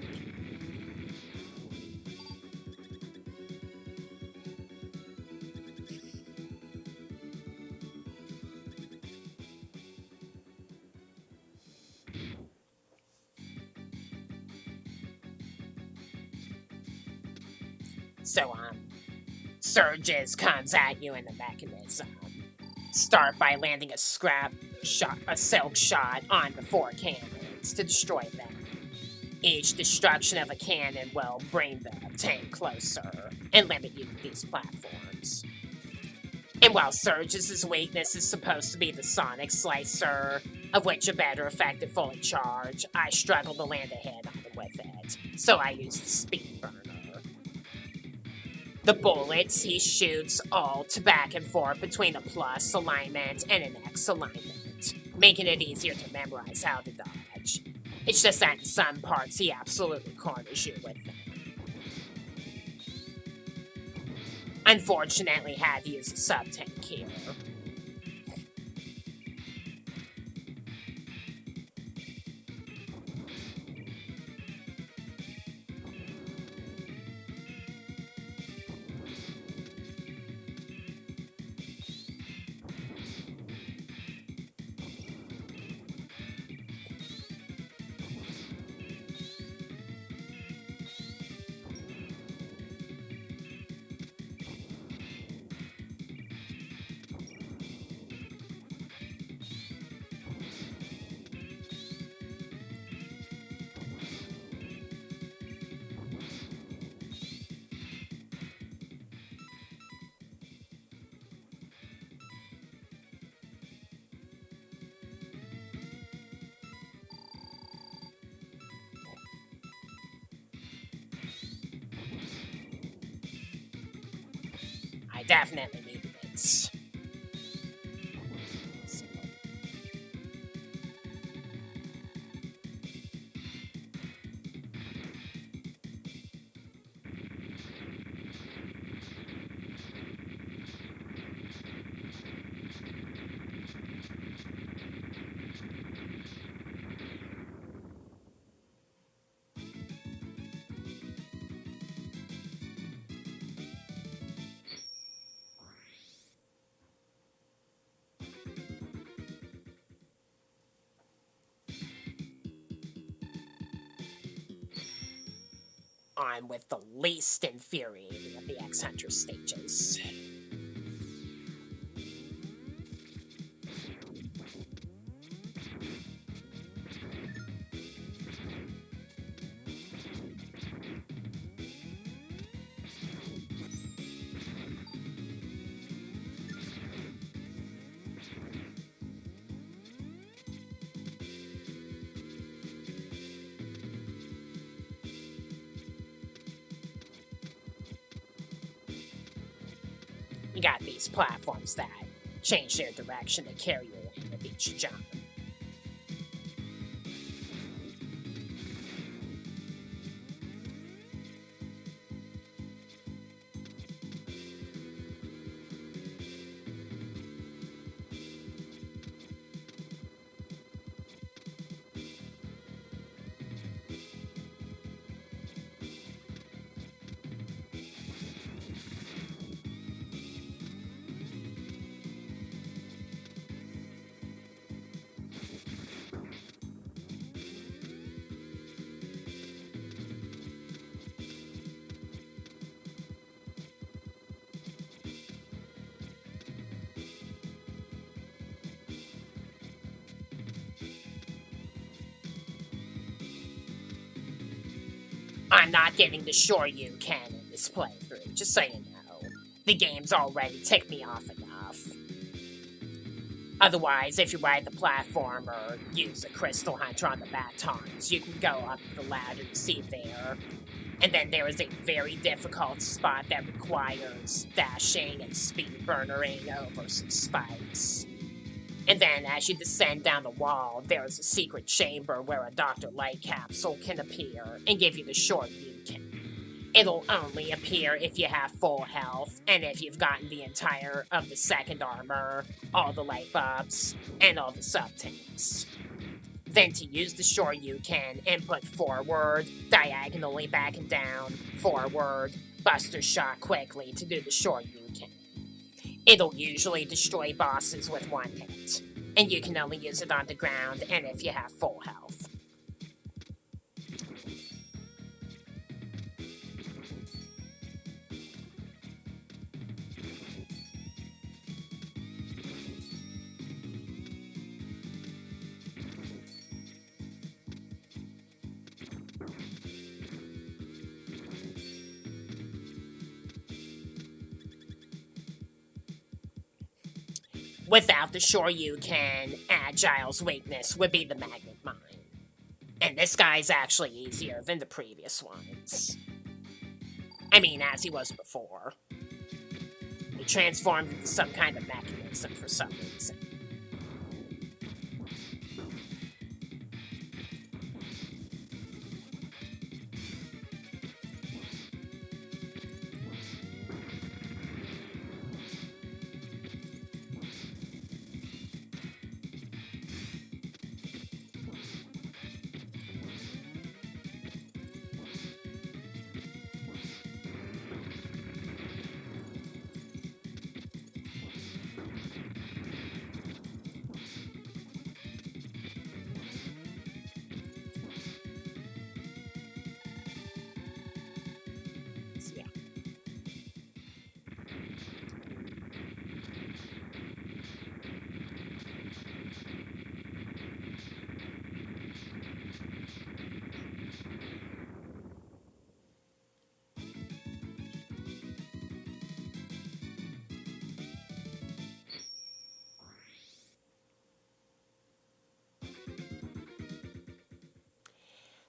So, Serges comes at you in the mechanism. Start by landing a silk shot on the 4 cannons to destroy them. Each destruction of a cannon will bring the tank closer and limit you to these platforms. And while Serges' weakness is supposed to be the Sonic Slicer, of which a better effect at fully charged, I struggle to land a hit on him with it, so I use the Speed Burner. The bullets he shoots alt back and forth between a plus alignment and an X alignment, making it easier to memorize how to dodge. It's just that in some parts he absolutely corners you with them. Unfortunately, had to use a sub-tank here. I definitely needed it. On with the least infuriating of the X-Hunter stages. You got these platforms that change their direction to carry you along with each jump. I'm not getting the sure you can in this playthrough, just so you know. The game's already ticked me off enough. Otherwise, if you ride the platform or use a crystal hunter on the batons, you can go up the ladder you see there. And then there is a very difficult spot that requires dashing and speed burnering over some spikes. And then as you descend down the wall, there is a secret chamber where a Dr. Light capsule can appear and give you the short you can. It'll only appear if you have full health, and if you've gotten the entire of the second armor, all the light bulbs, and all the sub-tanks. Then to use the short you can input forward, diagonally back and down, forward, buster shot quickly to do the short you can. It'll usually destroy bosses with one hit, and you can only use it on the ground and if you have full health. Without the sure you can, Agile's weakness would be the magnet mine. And this guy's actually easier than the previous ones. I mean, as he was before. He transformed into some kind of mechanism for some reason.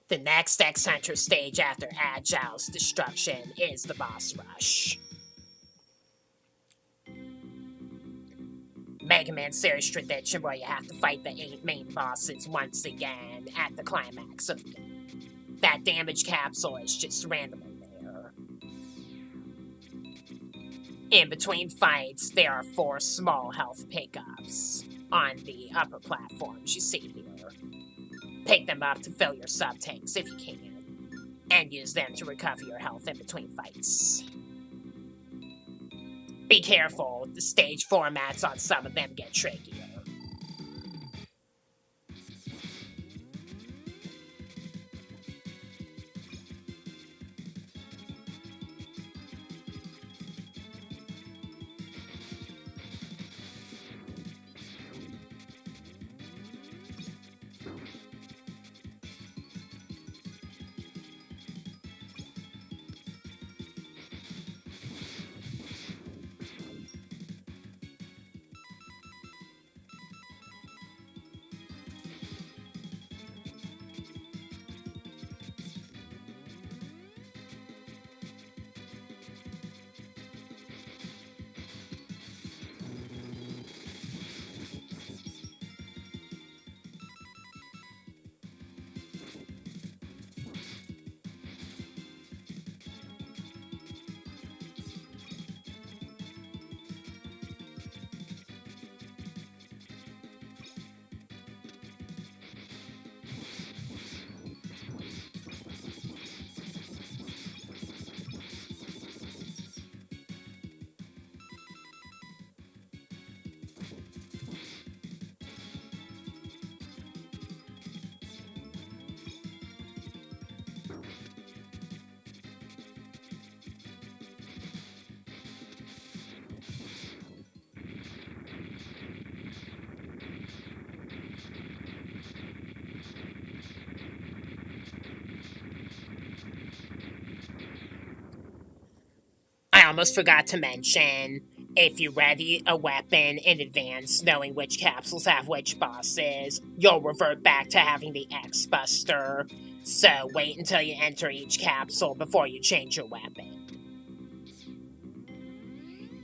The next X-Hunter stage after Agile's destruction is the boss rush. Mega Man series tradition where you have to fight the 8 main bosses once again at the climax of the game. That damage capsule is just randomly there. In between fights, there are 4 small health pickups on the upper platforms you see here. Pick them up to fill your sub-tanks if you can, and use them to recover your health in between fights. Be careful, the stage formats on some of them get trickier. I almost forgot to mention, if you ready a weapon in advance, knowing which capsules have which bosses, you'll revert back to having the X-Buster, so wait until you enter each capsule before you change your weapon.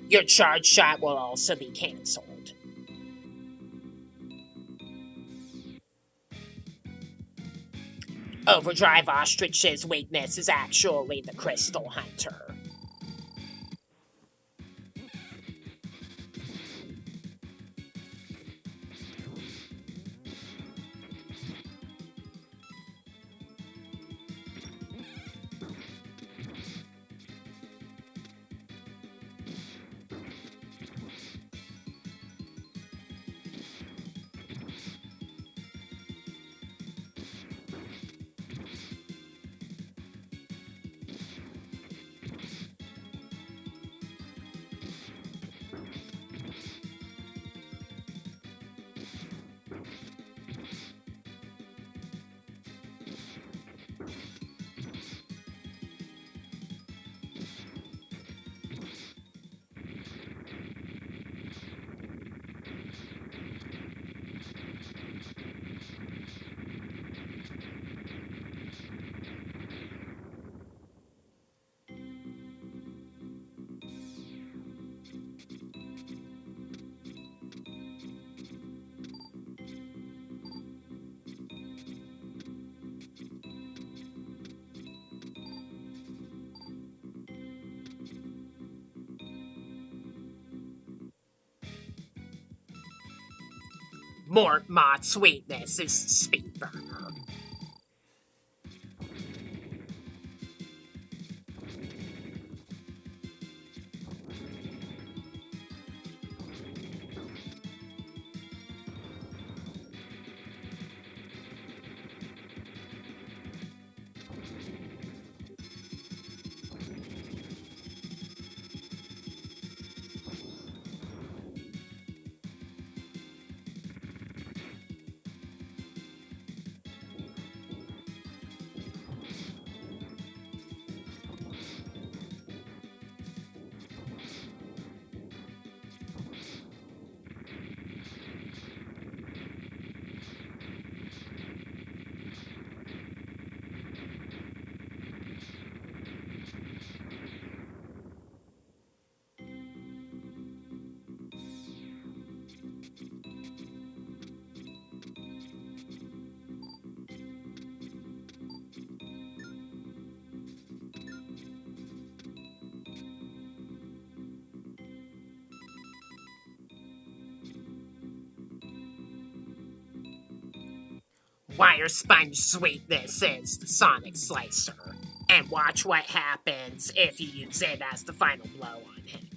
Your charge shot will also be cancelled. Overdrive Ostrich's weakness is actually the Crystal Hunter. Morph Moth's weakness is Speed Burner. Wire sponge sweetness is the Sonic Slicer, and watch what happens if you use it as the final blow on him.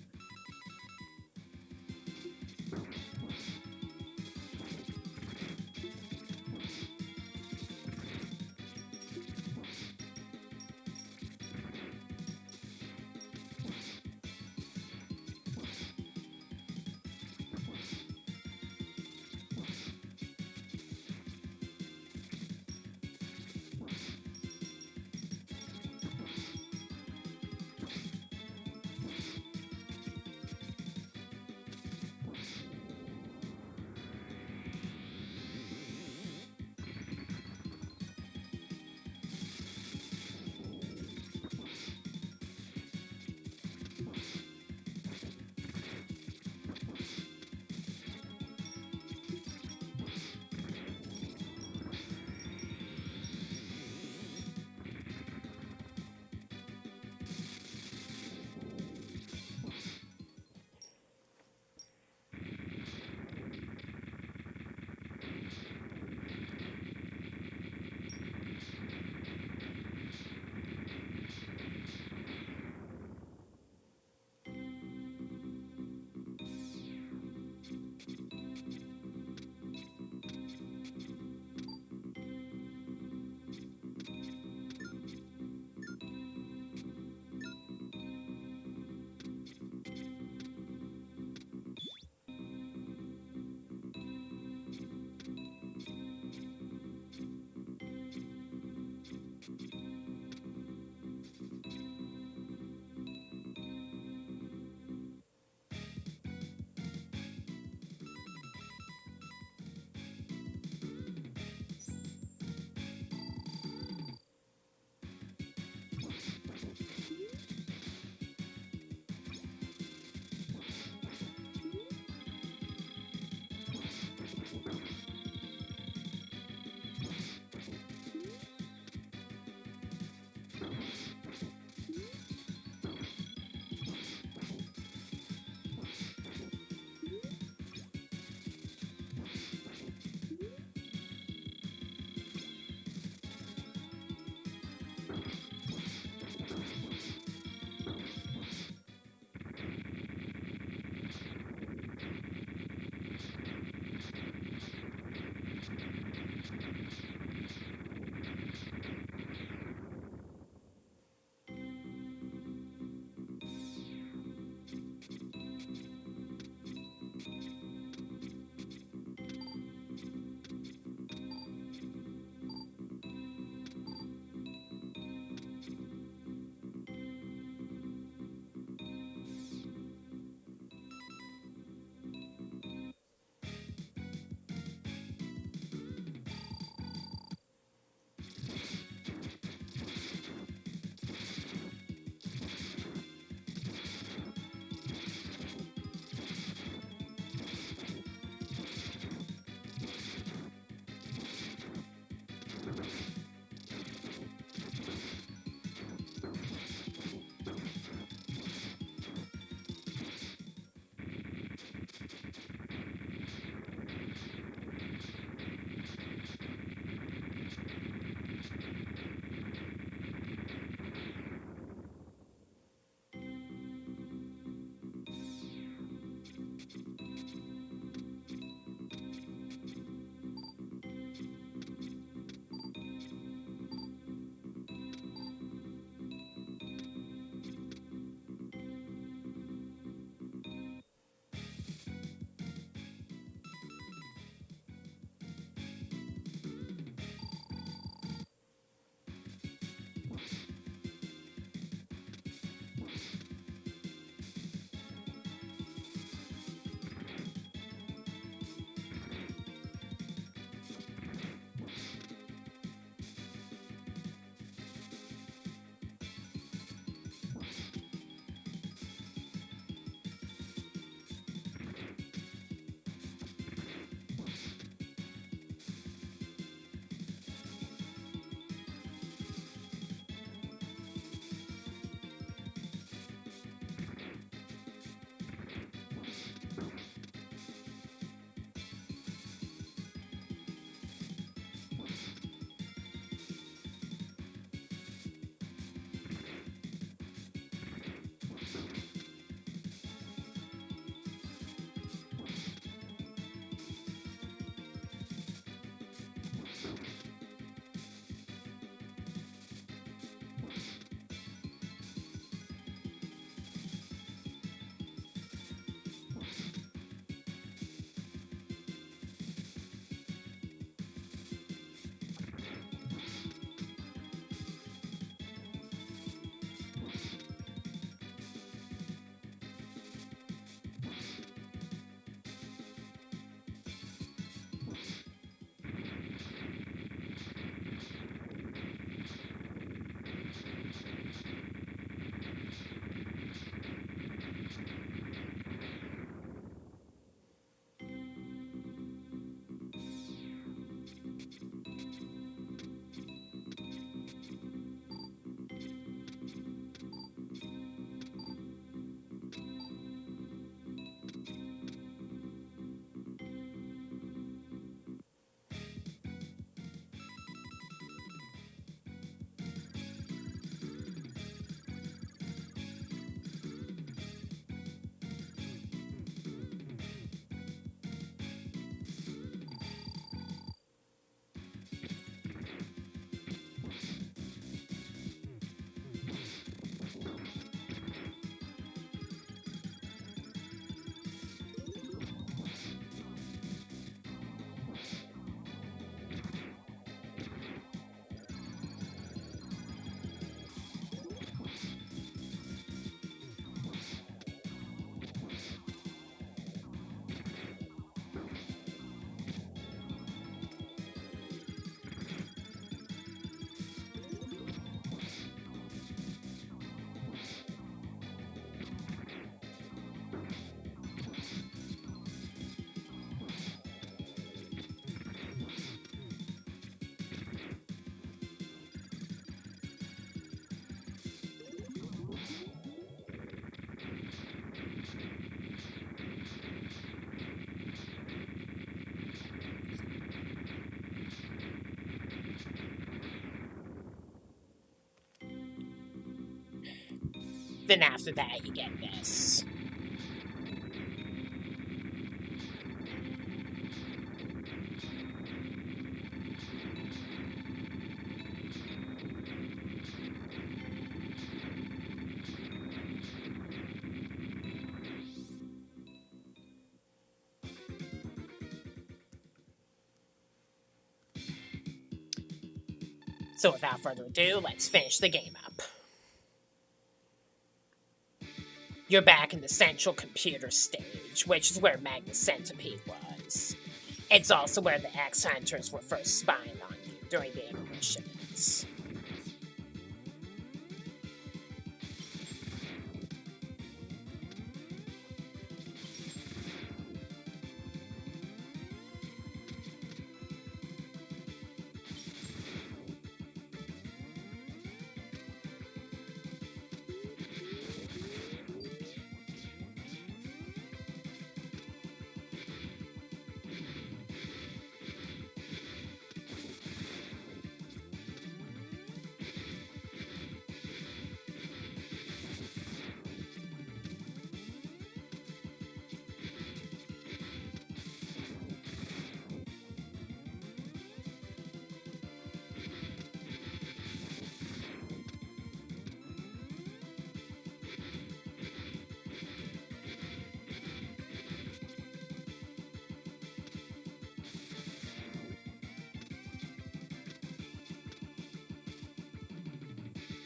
Then after that, you get this. So without further ado, let's finish the game up. You're back in the central computer stage, which is where Magna Centipede was. It's also where the X Hunters were first spying on you during the intermissions.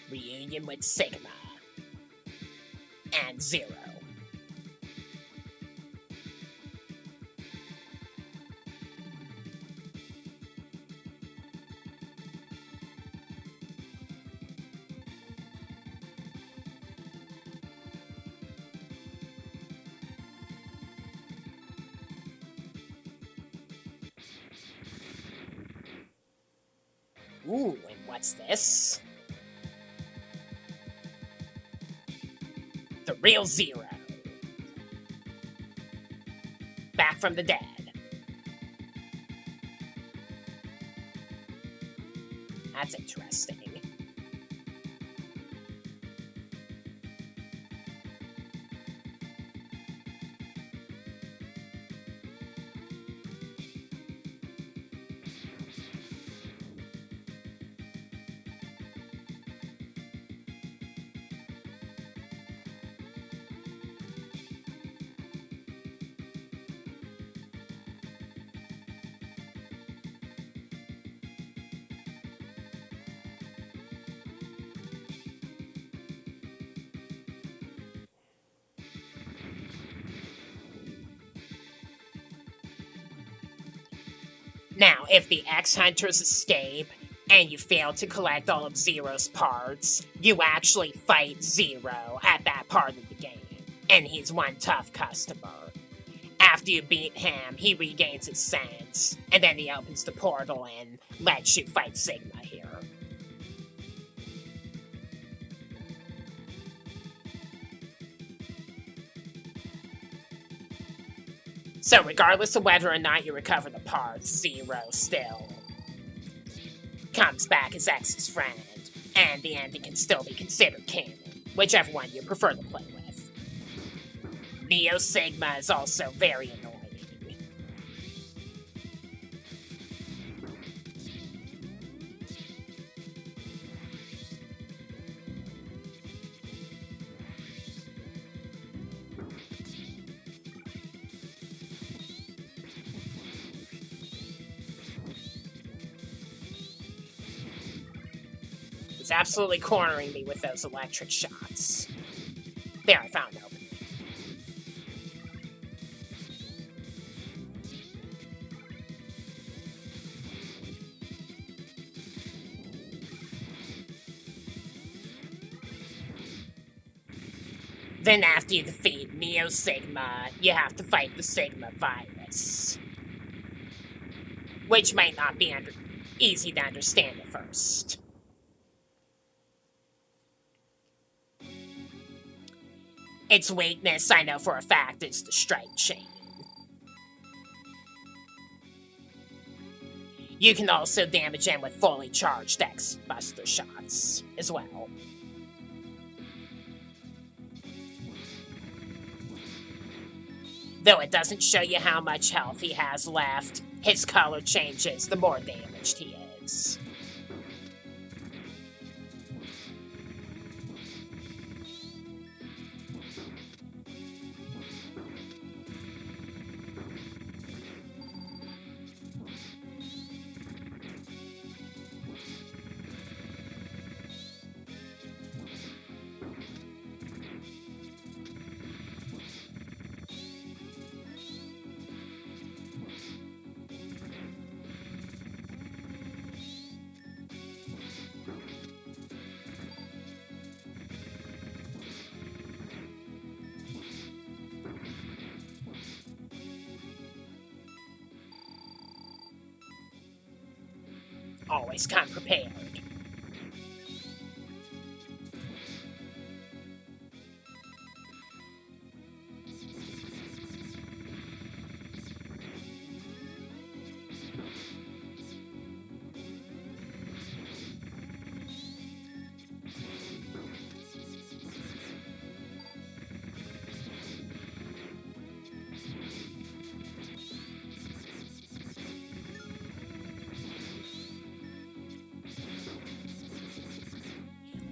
Reunion with Sigma and Zero. Ooh, and what's this? The real Zero. Back from the dead. That's interesting. Now, if the X-Hunters escape, and you fail to collect all of Zero's parts, you actually fight Zero at that part of the game, and he's one tough customer. After you beat him, he regains his sense, and then he opens the portal and lets you fight Sigma here. So regardless of whether or not you recover the parts, Zero still comes back as X's friend, and the ending can still be considered canon, whichever one you prefer to play with. Neo Sigma is also very annoying. He's absolutely cornering me with those electric shots. There, I found an opening. Then after you defeat Neo Sigma, you have to fight the Sigma virus. Which might not be easy to understand at first. Its weakness, I know for a fact, is the strike chain. You can also damage him with fully charged X-Buster shots as well. Though it doesn't show you how much health he has left, his color changes the more damaged he is. Always come prepared.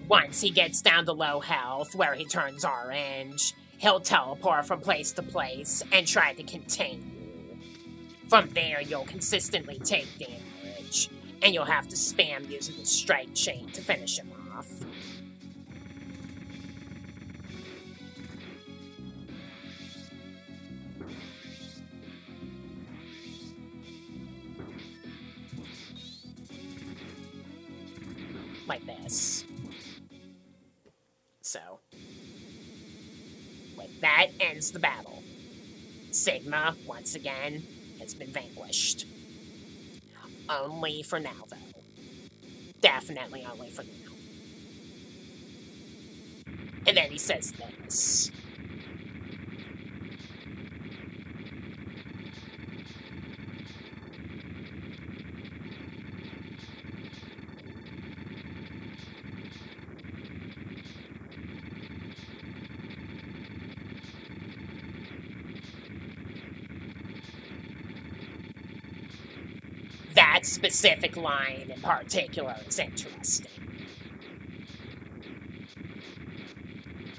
Once he gets down to low health, where he turns orange, he'll teleport from place to place and try to contain you. From there, you'll consistently take damage, and you'll have to spam using the strike chain to finish him off. Like this. So, with that ends the battle. Sigma, once again, has been vanquished. Only for now, though. Definitely only for now. And then he says this. That specific line in particular is interesting.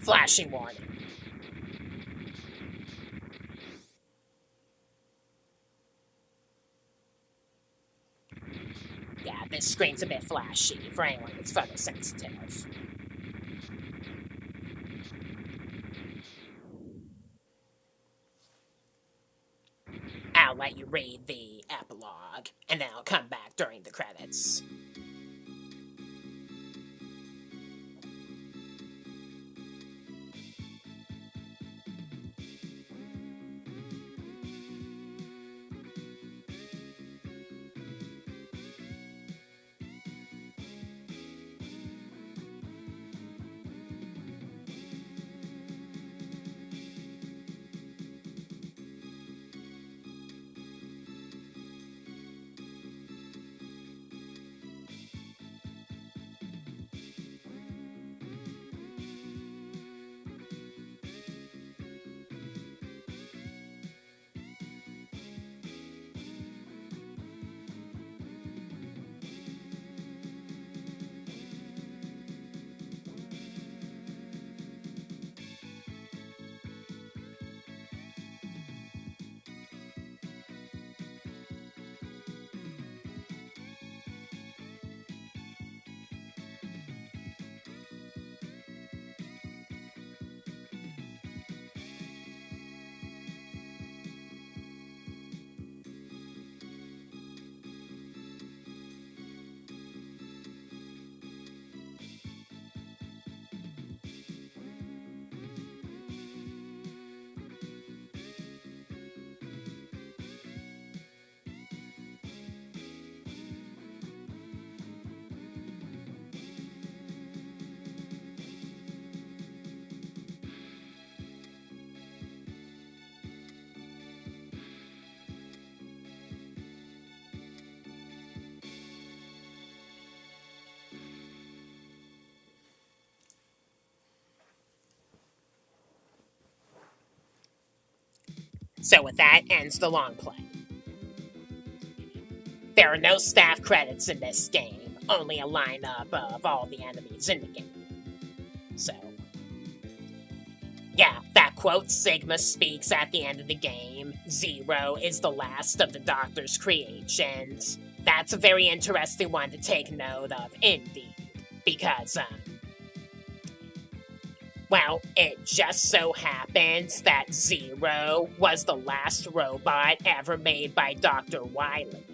Flashing warning. Yeah, this screen's a bit flashy for anyone that's photosensitive. I'll let you read the epilogue, and then I'll come back during the credits. So with that ends the long play. There are no staff credits in this game, only a lineup of all the enemies in the game. So, yeah, that quote Sigma speaks at the end of the game. Zero is the last of the Doctor's creations. That's a very interesting one to take note of, indeed. Because, well, it just so happens that Zero was the last robot ever made by Dr. Wily.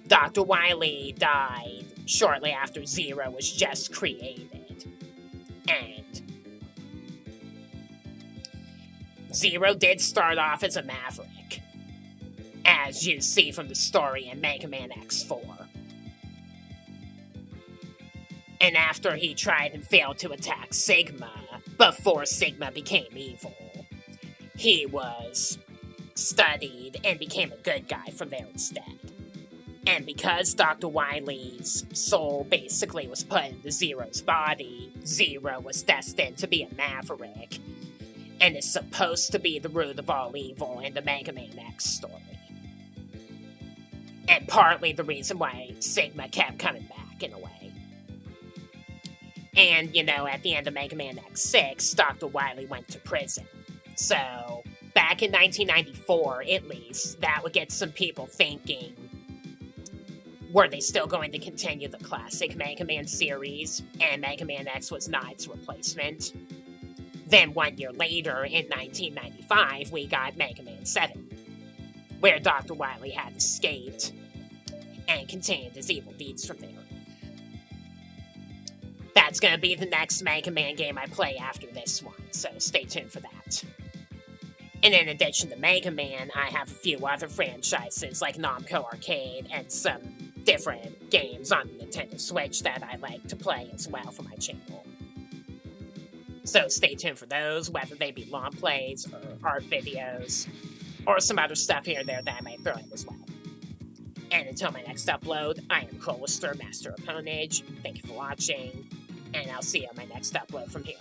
Dr. Wily died shortly after Zero was just created. And Zero did start off as a Maverick, as you see from the story in Mega Man X4. And after he tried and failed to attack Sigma, before Sigma became evil, he was studied and became a good guy from there instead. And because Dr. Wily's soul basically was put into Zero's body, Zero was destined to be a Maverick, and is supposed to be the root of all evil in the Mega Man X story. And partly the reason why Sigma kept coming back, in a way. And, at the end of Mega Man X6, Dr. Wily went to prison. So, back in 1994, at least, that would get some people thinking, were they still going to continue the classic Mega Man series, and Mega Man X was not its replacement? Then 1 year later, in 1995, we got Mega Man 7, where Dr. Wily had escaped and continued his evil deeds from there. That's going to be the next Mega Man game I play after this one, so stay tuned for that. And in addition to Mega Man, I have a few other franchises like Namco Arcade and some different games on the Nintendo Switch that I like to play as well for my channel. So stay tuned for those, whether they be long plays or art videos, or some other stuff here or there that I might throw in as well. And until my next upload, I am Crowlister, Master of Ponage. Thank you for watching, and I'll see you on my next upload from here.